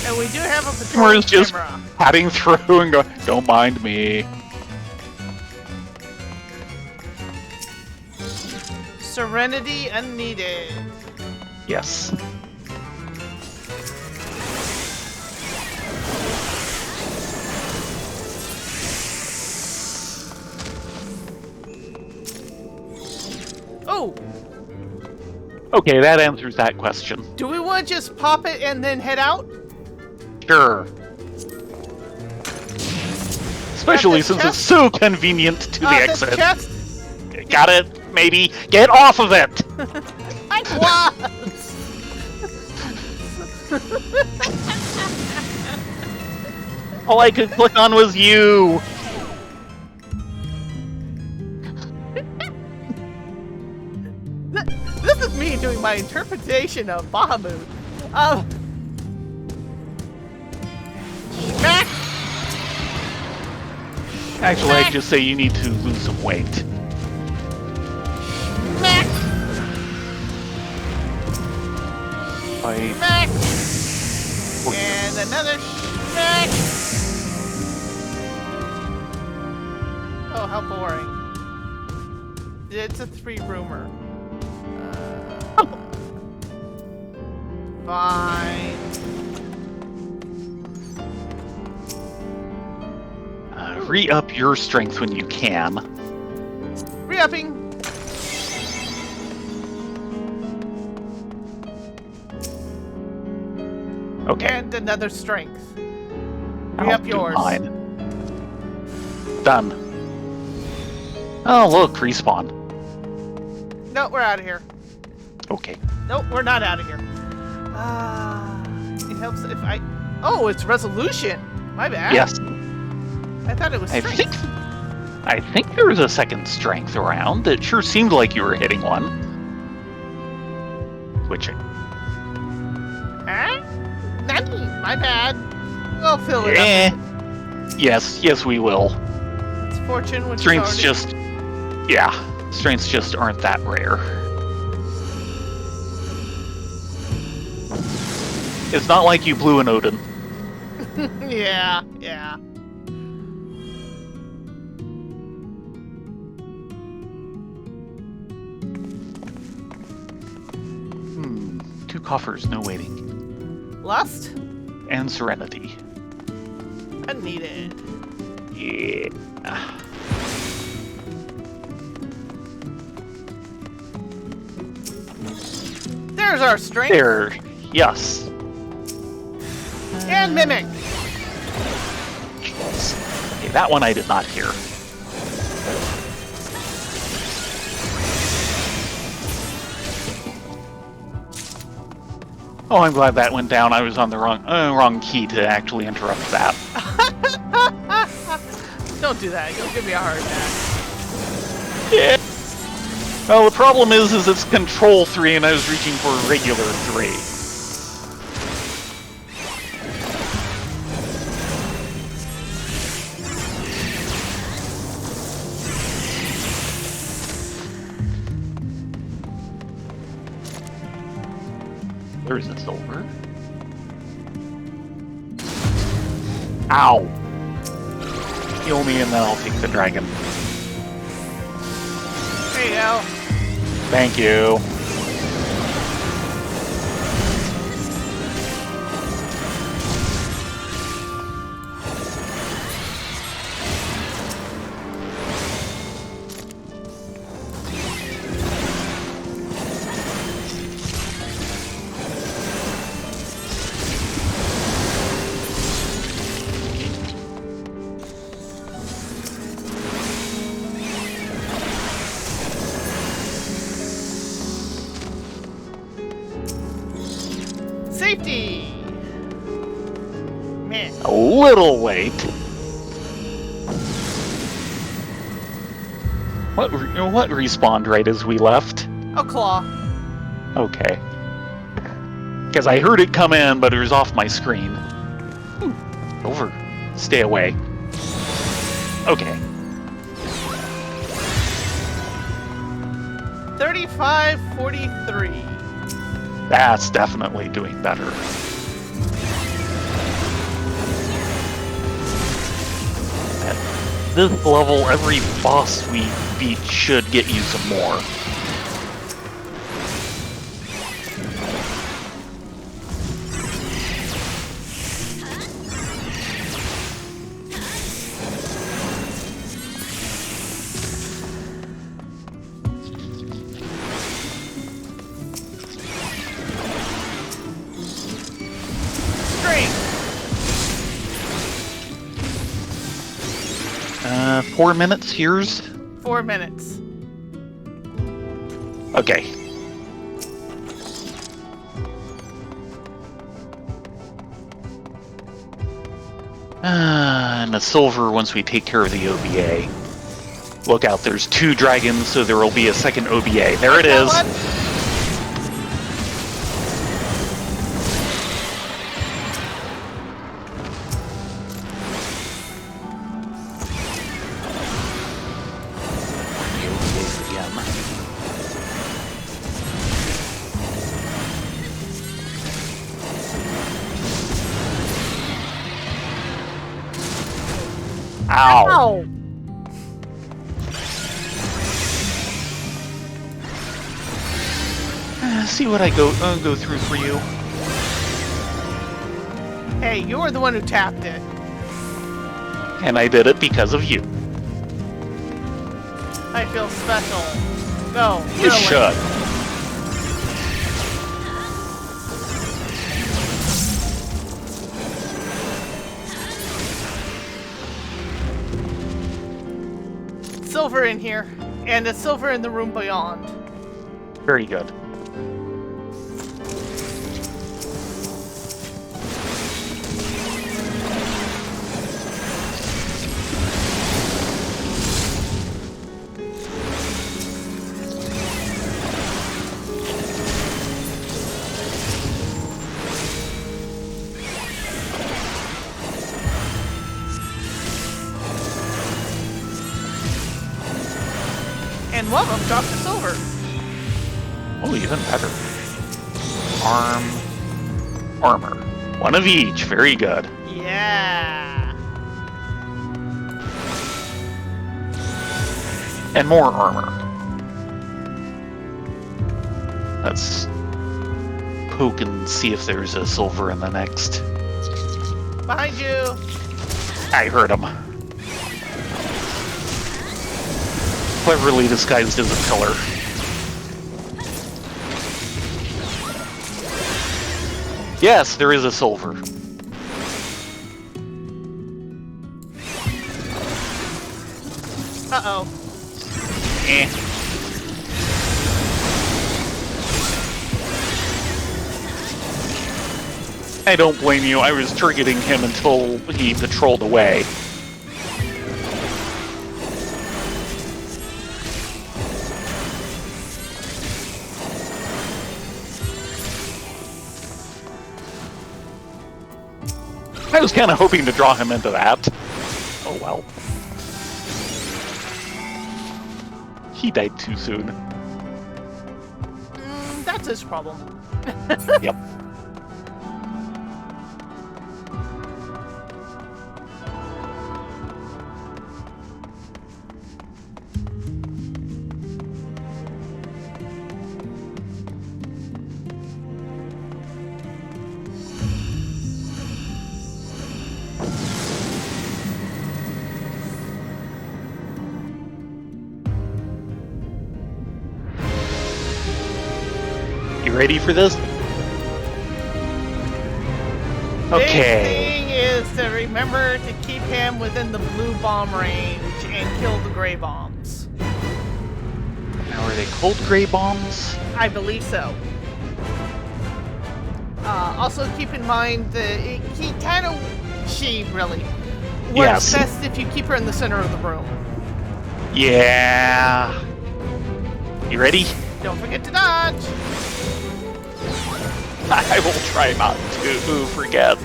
And we do have a patrol We're just camera. padding through and going, don't mind me. Serenity unneeded. Yes. Oh, Okay, that answers that question. do we want to just pop it and then head out? Sure. Especially this since chest? it's so convenient to the This exit. chest? Got it? Maybe. Get off of it! I was! All I could click on was you! This is me doing my interpretation of Bahamut. Smack! Actually, I'd just say you need to lose some weight. Smack! I... Smack! And another smack! Oh, how boring. It's a 3-roomer. Fine. Re-up your strength when you can. Re-upping. Okay. And another strength. I'll Re-up do yours. mine. Done. Oh, look, respawn. No, we're out of here. Okay. Nope, we're not out of here. It helps if I... Oh, it's resolution. My bad. Yes. I thought it was strength. I think there was a second strength around. It sure seemed like you were hitting one. Switching. Huh? Nani, my bad. We'll fill it up. Yes, we will. It's fortune, which Strengths is just... Yeah. Strengths just aren't that rare. It's not like you blew an Odin. Yeah. Two coffers, no waiting. Lust? And serenity. Unneeded. Yeah. There's our strength. There. Yes. And mimic. Okay, that one I did not hear. Oh, I'm glad that went down. I was on the wrong key to actually interrupt that. Don't do that. You'll give me a heart attack. Yeah. Well, the problem is it's control 3 and I was reaching for regular 3. There's a silver. Ow! Heal me and then I'll take the dragon. There you go. Thank you. Safety! Man. A little late. What respawned right as we left? Oh, claw. Okay. Because I heard it come in, but it was off my screen. Over. Stay away. Okay. 3543. That's definitely doing better. At this level, every boss we beat should get you some more. Strength. 4 minutes, here's... 4 minutes. Okay. And a silver once we take care of the OBA. Look out, there's 2 dragons, so there will be a second OBA. There it is. That Ow. Ow! See what I go through for you. Hey, you were the one who tapped it. And I did it because of you. I feel special. No, You really. should. Silver in here. And a silver in the room beyond. Very good. And one of them dropped a silver. Oh, even better. Armor. One of each. Very good. Yeah. And more armor. Let's poke and see if there's a silver in the next. Behind you. I heard him. Cleverly disguised as a pillar. Yes, there is a silver. Uh-oh. Eh. I don't blame you. I was targeting him until he patrolled away. I was kind of hoping to draw him into that. Oh well. He died too soon. That's his problem. Yep. You ready for this? Okay. Big thing is to remember to keep him within the blue bomb range and kill the gray bombs. Now, are they cold gray bombs? I believe so. Also keep in mind that she really works Yes. best if you keep her in the center of the room. Yeah. You ready? Don't forget to dodge. I will try not to forget.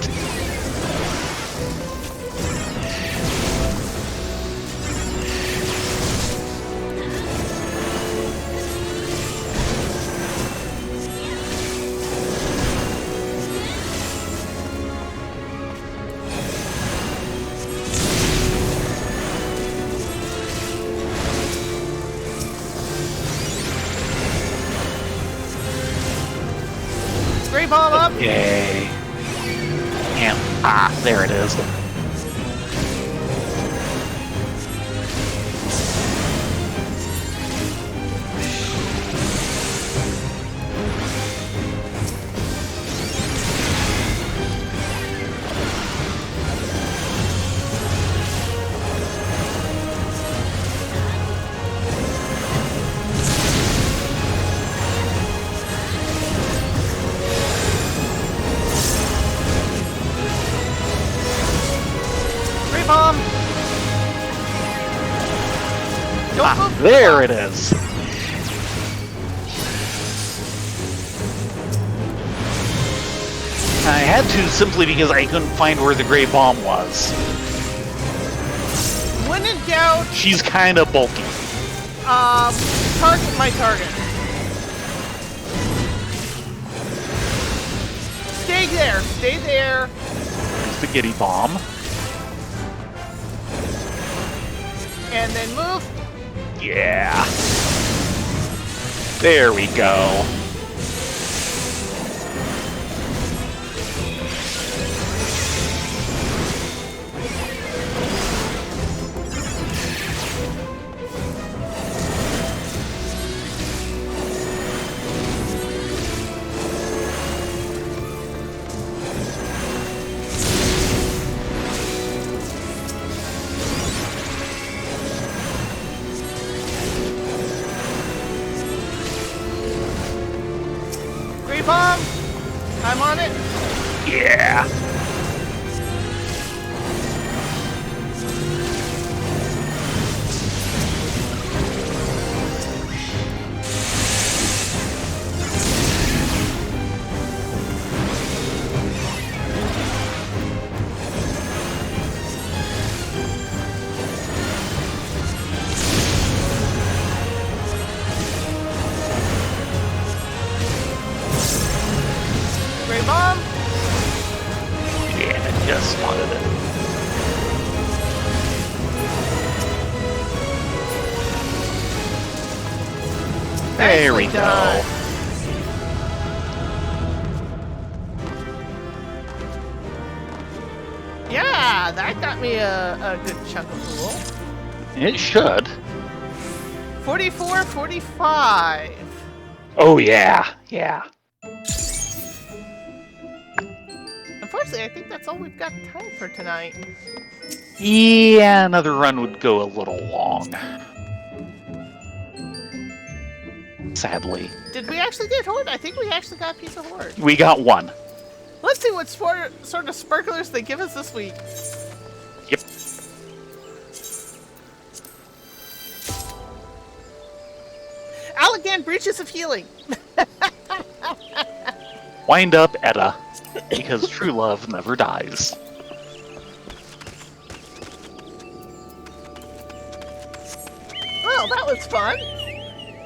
Gray bomb up. Yay. And, there it is. Gray bomb. Don't move. There it is. I had to simply because I couldn't find where the gray bomb was. When in doubt, She's kind of bulky. target my target. Stay there. Stay there. Spaghetti bomb. And then move. Yeah. There we go. bomb. I'm on it. Yeah. Ray bomb. Yeah, just wanted it. There we Nicely go. done. Yeah, that got me a good chunk of pool. It should. 44, 45. Oh yeah, yeah. Unfortunately, I think that's all we've got time for tonight. Yeah, another run would go a little long. Sadly. Did we actually get Horde? I think we actually got a piece of Horde. We got one. Let's see what sort of sparklers they give us this week. Yep. Allegan Breaches of Healing. Wind up, Etta. Because true love never dies. Well, that was fun.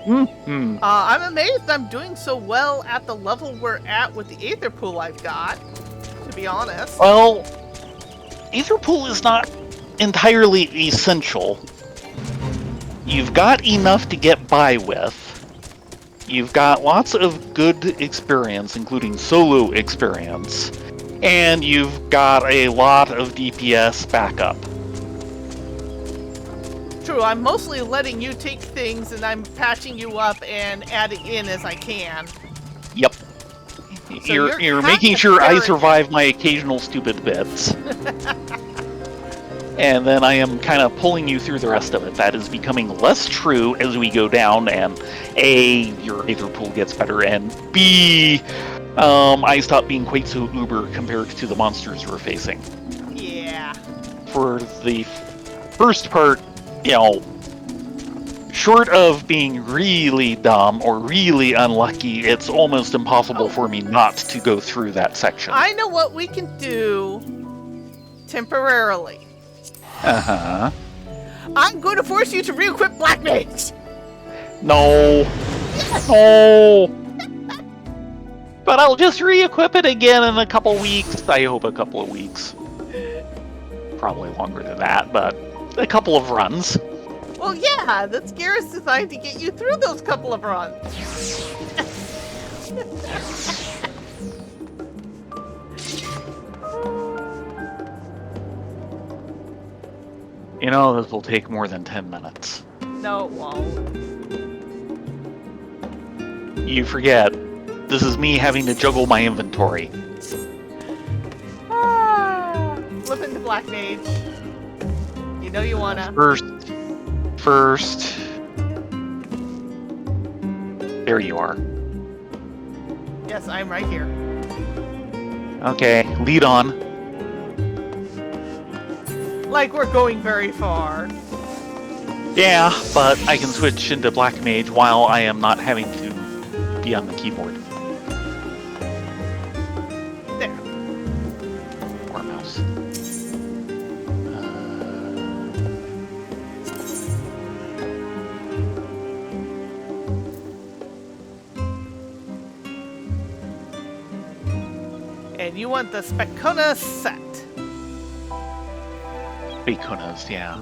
Mm-hmm. I'm amazed I'm doing so well at the level we're at with the Aether Pool I've got, to be honest. Well, Aether Pool is not entirely essential. You've got enough to get by with. You've got lots of good experience, including solo experience. And you've got a lot of DPS backup. True, I'm mostly letting you take things and I'm patching you up and adding in as I can. Yep. So You're kind making of sure I carrying survive my occasional stupid bits. And then I am kind of pulling you through the rest of it. That is becoming less true as we go down, and A, your Aether Pool gets better, and B, I stop being quite so uber compared to the monsters we're facing. Yeah. For the first part, you know, short of being really dumb or really unlucky, it's almost impossible for me not to go through that section. I know what we can do temporarily. Uh-huh. I'm going to force you to re-equip Black Mage. No. No. But I'll just re-equip it again in a couple weeks. I hope a couple of weeks. Probably longer than that, but a couple of runs. Well, yeah, that's Garrus designed to get you through those couple of runs. You know, this will take more than 10 minutes. No, it won't. You forget, this is me having to juggle my inventory. Flip into Black Mage. You know you wanna. First. There you are. Yes, I'm right here. Okay, lead on. Like we're going very far. Yeah, but I can switch into Black Mage while I am not having to be on the keyboard. There. Or mouse. And you want the Specona set. Baconas, yeah.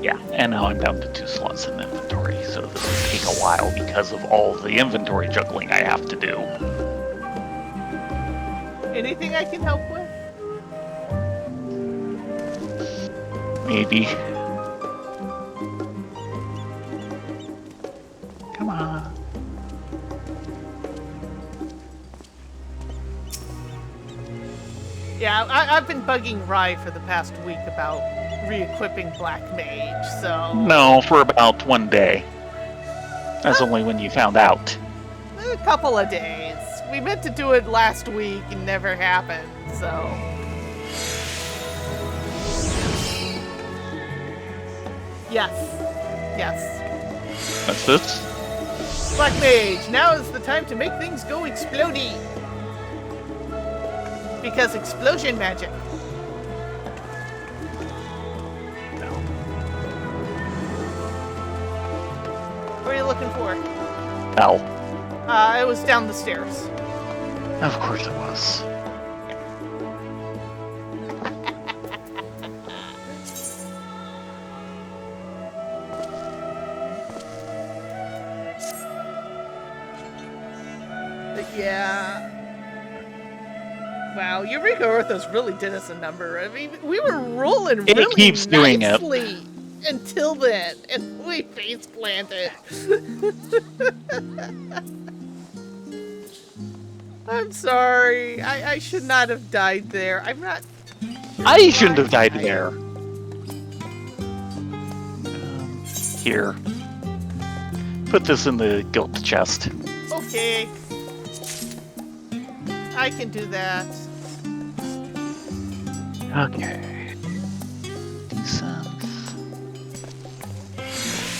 Yeah, and now I'm down to 2 slots in inventory, so this will take a while because of all the inventory juggling I have to do. Anything I can help with? Maybe. Come on. Yeah, I've been bugging Rye for the past week about re-equipping Black Mage, so... No, for about 1 day. That's only when you found out. A couple of days. We meant to do it last week and never happened, so... Yes. Yes. That's this? Black Mage, now is the time to make things go explodey. Because explosion magic. What are you looking for? Ow. It was down the stairs. Of course it was. But yeah. Wow, Eureka Orthos really did us a number. I mean, we were rolling It really keeps doing it. nicely until then, and we face planted. I'm sorry. I should not have died there. I'm not. I shouldn't have died there. Here. Put this in the guilt chest. Okay. I can do that. Okay. Decent.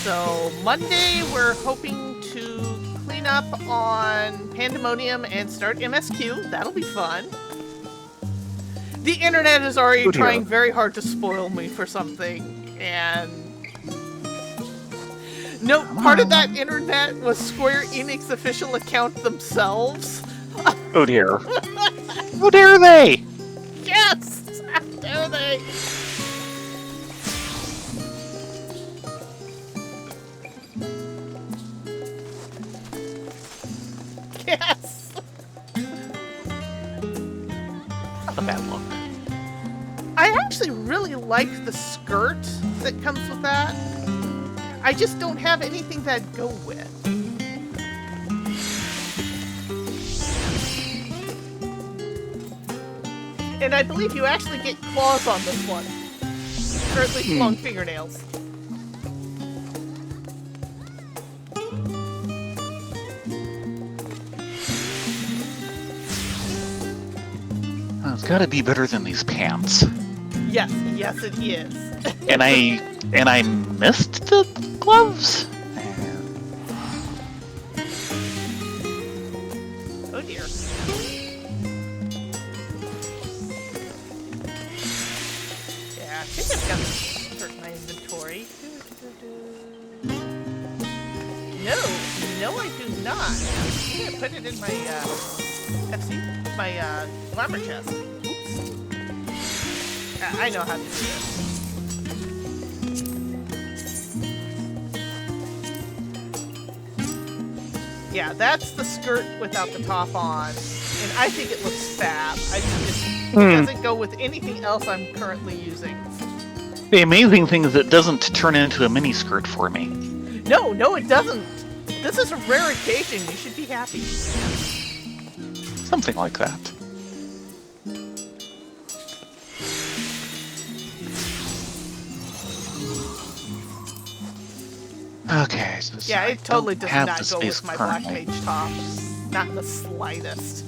So, Monday, we're hoping to clean up on Pandemonium and start MSQ. That'll be fun. The internet is already Good trying hero. very hard to spoil me for something, and... No, part of that internet was Square Enix official account themselves. Oh dear. How dare they? Yes! How dare they? Yes! Not a bad look. I actually really like the skirt that comes with that. I just don't have anything that'd go with. And I believe you actually get claws on this one. Or at least long fingernails. Oh, it's gotta be better than these pants. Yes, yes it is. And I missed the gloves? Oh dear. Yeah, I think I've got the skirt in my inventory. No, I do not. I'm gonna put it in my FC, my glamour chest. Oops. I know how to do this. Yeah, that's the skirt without the top on, and I think it looks fab. It doesn't go with anything else I'm currently using. The amazing thing is it doesn't turn into a mini skirt for me. No, it doesn't. This is a rare occasion. You should be happy. Something like that. Okay. So Yeah, it totally does have not the go space with my Black currently. Mage top. Not in the slightest.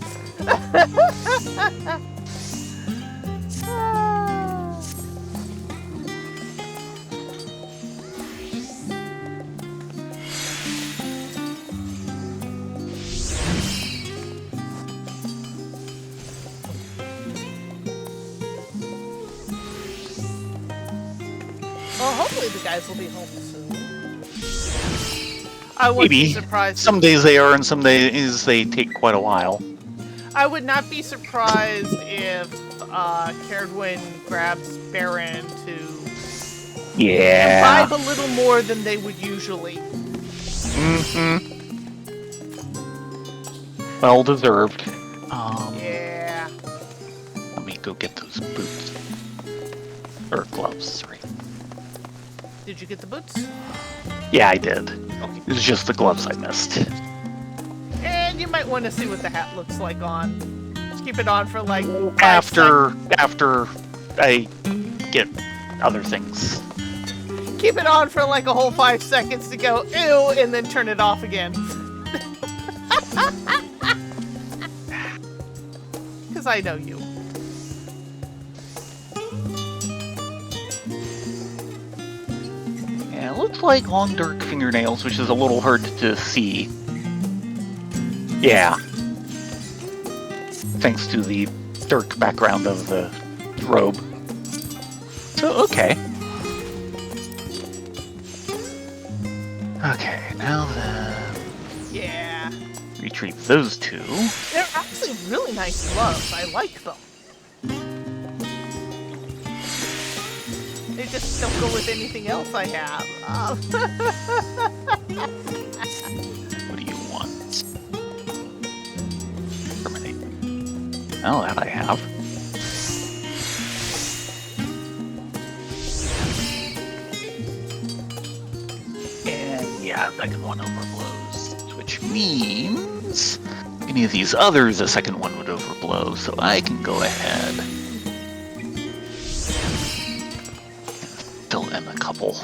Well, hopefully the guys will be home soon. I wouldn't be Maybe. surprised. Some days they are, and some days they take quite a while. I would not be surprised if Caradwin grabs Baron to Yeah. imbibe a little more than they would usually. Mm-hmm. Well deserved. Yeah. Let me go get those boots. Or gloves, sorry. Did you get the boots? Yeah, I did. Okay. It was just the gloves I missed. And you might want to see what the hat looks like on. Keep it on for like 5 After I get other things. Keep it on for like a whole 5 seconds to go, ew, and then turn it off again. Because I know you. Yeah, it looks like long dark fingernails, which is a little hard to see. Yeah. Thanks to the dark background of the robe. So, okay. Okay, now then... Yeah. Retrieve those two. They're actually really nice gloves. I like them. They just don't go with anything else I have. What do you want? Terminate. Oh, that I have. And yeah, second one overblows, which means any of these others, the second one would overblow, so I can go ahead and fill in a couple.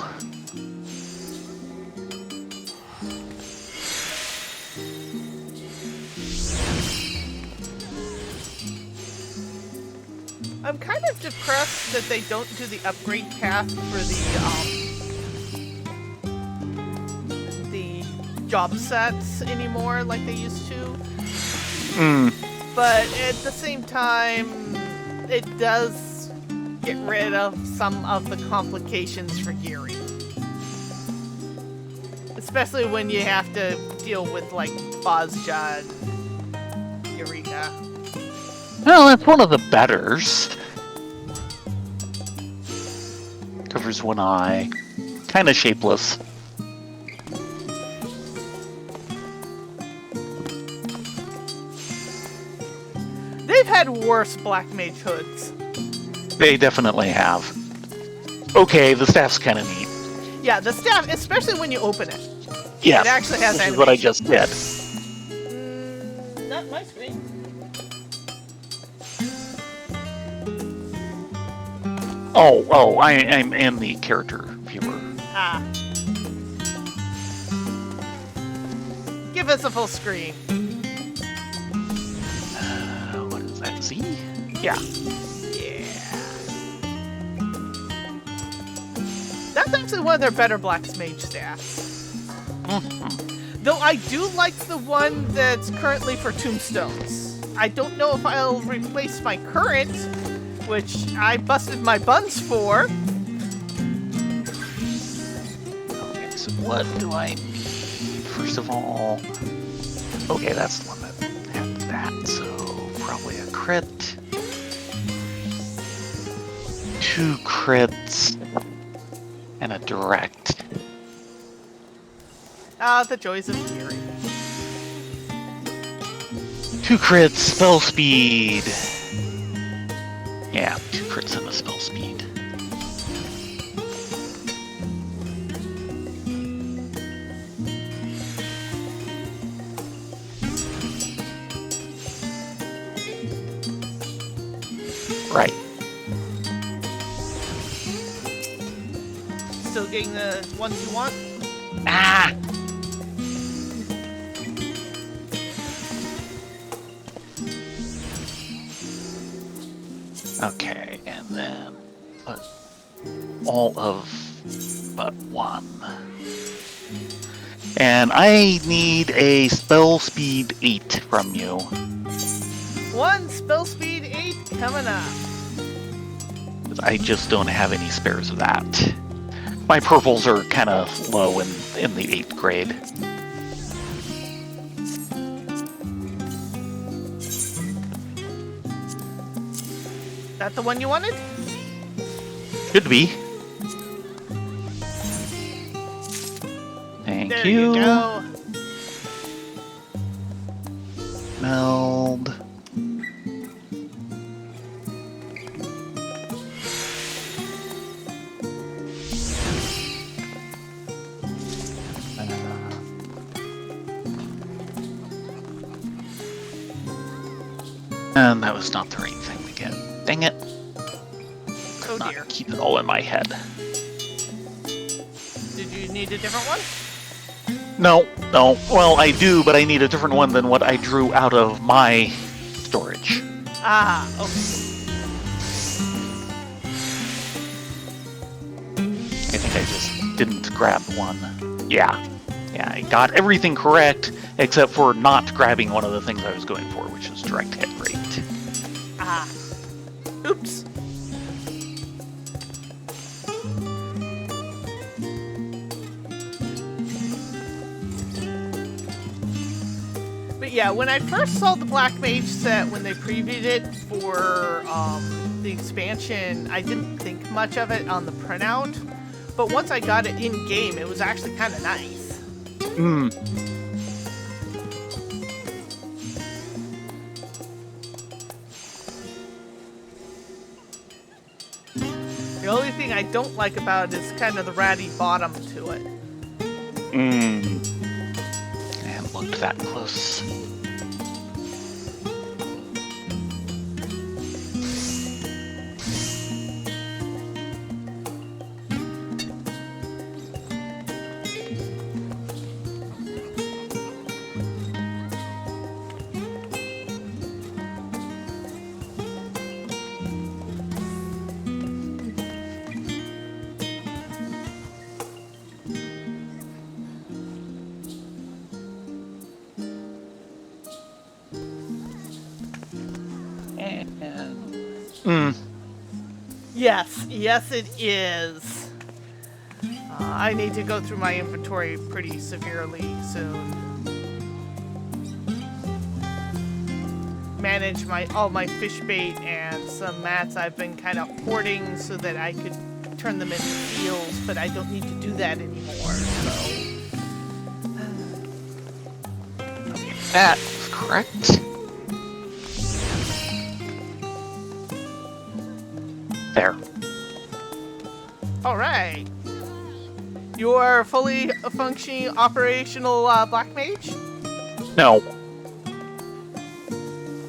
I'm kind of depressed that they don't do the upgrade path for the job sets anymore like they used to. But at the same time, it does get rid of some of the complications for gearing. Especially when you have to deal with like Bozja and Eureka. Well, that's one of the betters. Covers one eye. Kind of shapeless. They've had worse Black Mage hoods. They definitely have. Okay, the staff's kind of neat. Yeah, the staff, especially when you open it. Yes, It actually has this is what I just did. Not my screen. Oh, I'm in the character viewer. Ah. Give us a full screen. What is that? Z? Yeah. Yeah. That's actually one of their better Black Mage staffs. Though I do like the one that's currently for tombstones. I don't know if I'll replace my current, which I busted my buns for. Okay, so what do I need? First of all, okay, that's the one that had that, so probably a crit. 2 crits. And a direct. Ah, the joys of gearing. 2 crits, spell speed. Yeah, 2 crits and a spell speed. Right. Still getting the ones you want? Ah! Okay, and then put all of but one. And I need a spell speed 8 from you. 1 spell speed 8 coming up. 'Cause I just don't have any spares of that. My purples are kind of low in the 8th grade. That the one you wanted? Should be. Thank There you. you go. Meld. And that was not the right thing to get. Dang it. Oh Not dear. keep it all in my head. Did you need a different one? No. Well, I do, but I need a different one than what I drew out of my storage. Ah, okay. I think I just didn't grab one. Yeah, I got everything correct, except for not grabbing one of the things I was going for, which is direct hit rate. Ah. Oops. But yeah, when I first saw the Black Mage set, when they previewed it for the expansion, I didn't think much of it on the printout. But once I got it in-game, it was actually kind of nice. Hmm. The only thing I don't like about it is kind of the ratty bottom to it. I haven't looked that close. Yes it is. I need to go through my inventory pretty severely soon. Manage all my fish bait and some mats I've been kind of hoarding so that I could turn them into seals, but I don't need to do that anymore, so... That is correct. There. Alright. You are fully functioning operational Black Mage? No.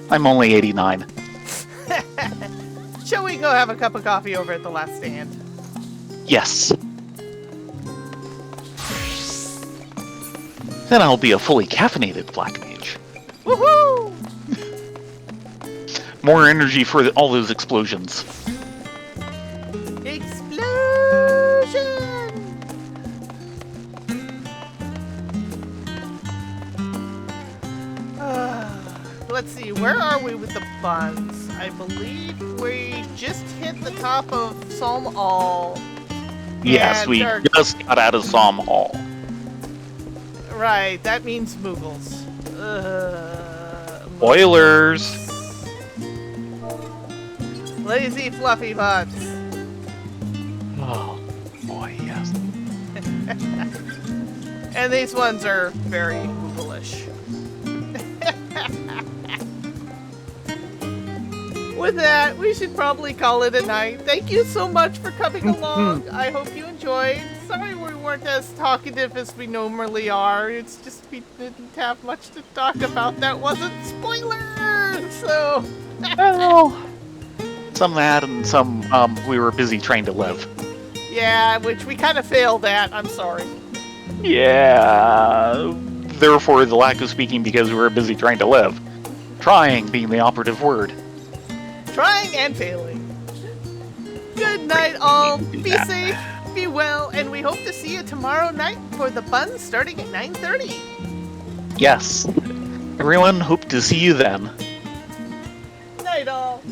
I'm only 89. Shall we go have a cup of coffee over at the last stand? Yes. Then I'll be a fully caffeinated Black Mage. Woohoo! More energy for all those explosions. Explosion! Let's see, where are we with the buns? I believe we just hit the top of Psalm All. Yes, we just got out of Psalm Hall. Right, that means Moogles. Boilers! Lazy fluffy butts. Oh, boy, yes. And these ones are very Moogleish. With that, we should probably call it a night. Thank you so much for coming along. I hope you enjoyed. Sorry we weren't as talkative as we normally are. It's just we didn't have much to talk about that wasn't spoilers. So, Well, some that and some we were busy trying to live. yeah, which we kind of failed at. I'm sorry. Yeah. Therefore, the lack of speaking because we were busy trying to live. Trying being the operative word. Trying and failing. Good night, all. Be safe, be well, and we hope to see you tomorrow night for the buns starting at 9:30. Yes. Everyone, hope to see you then. Night, all.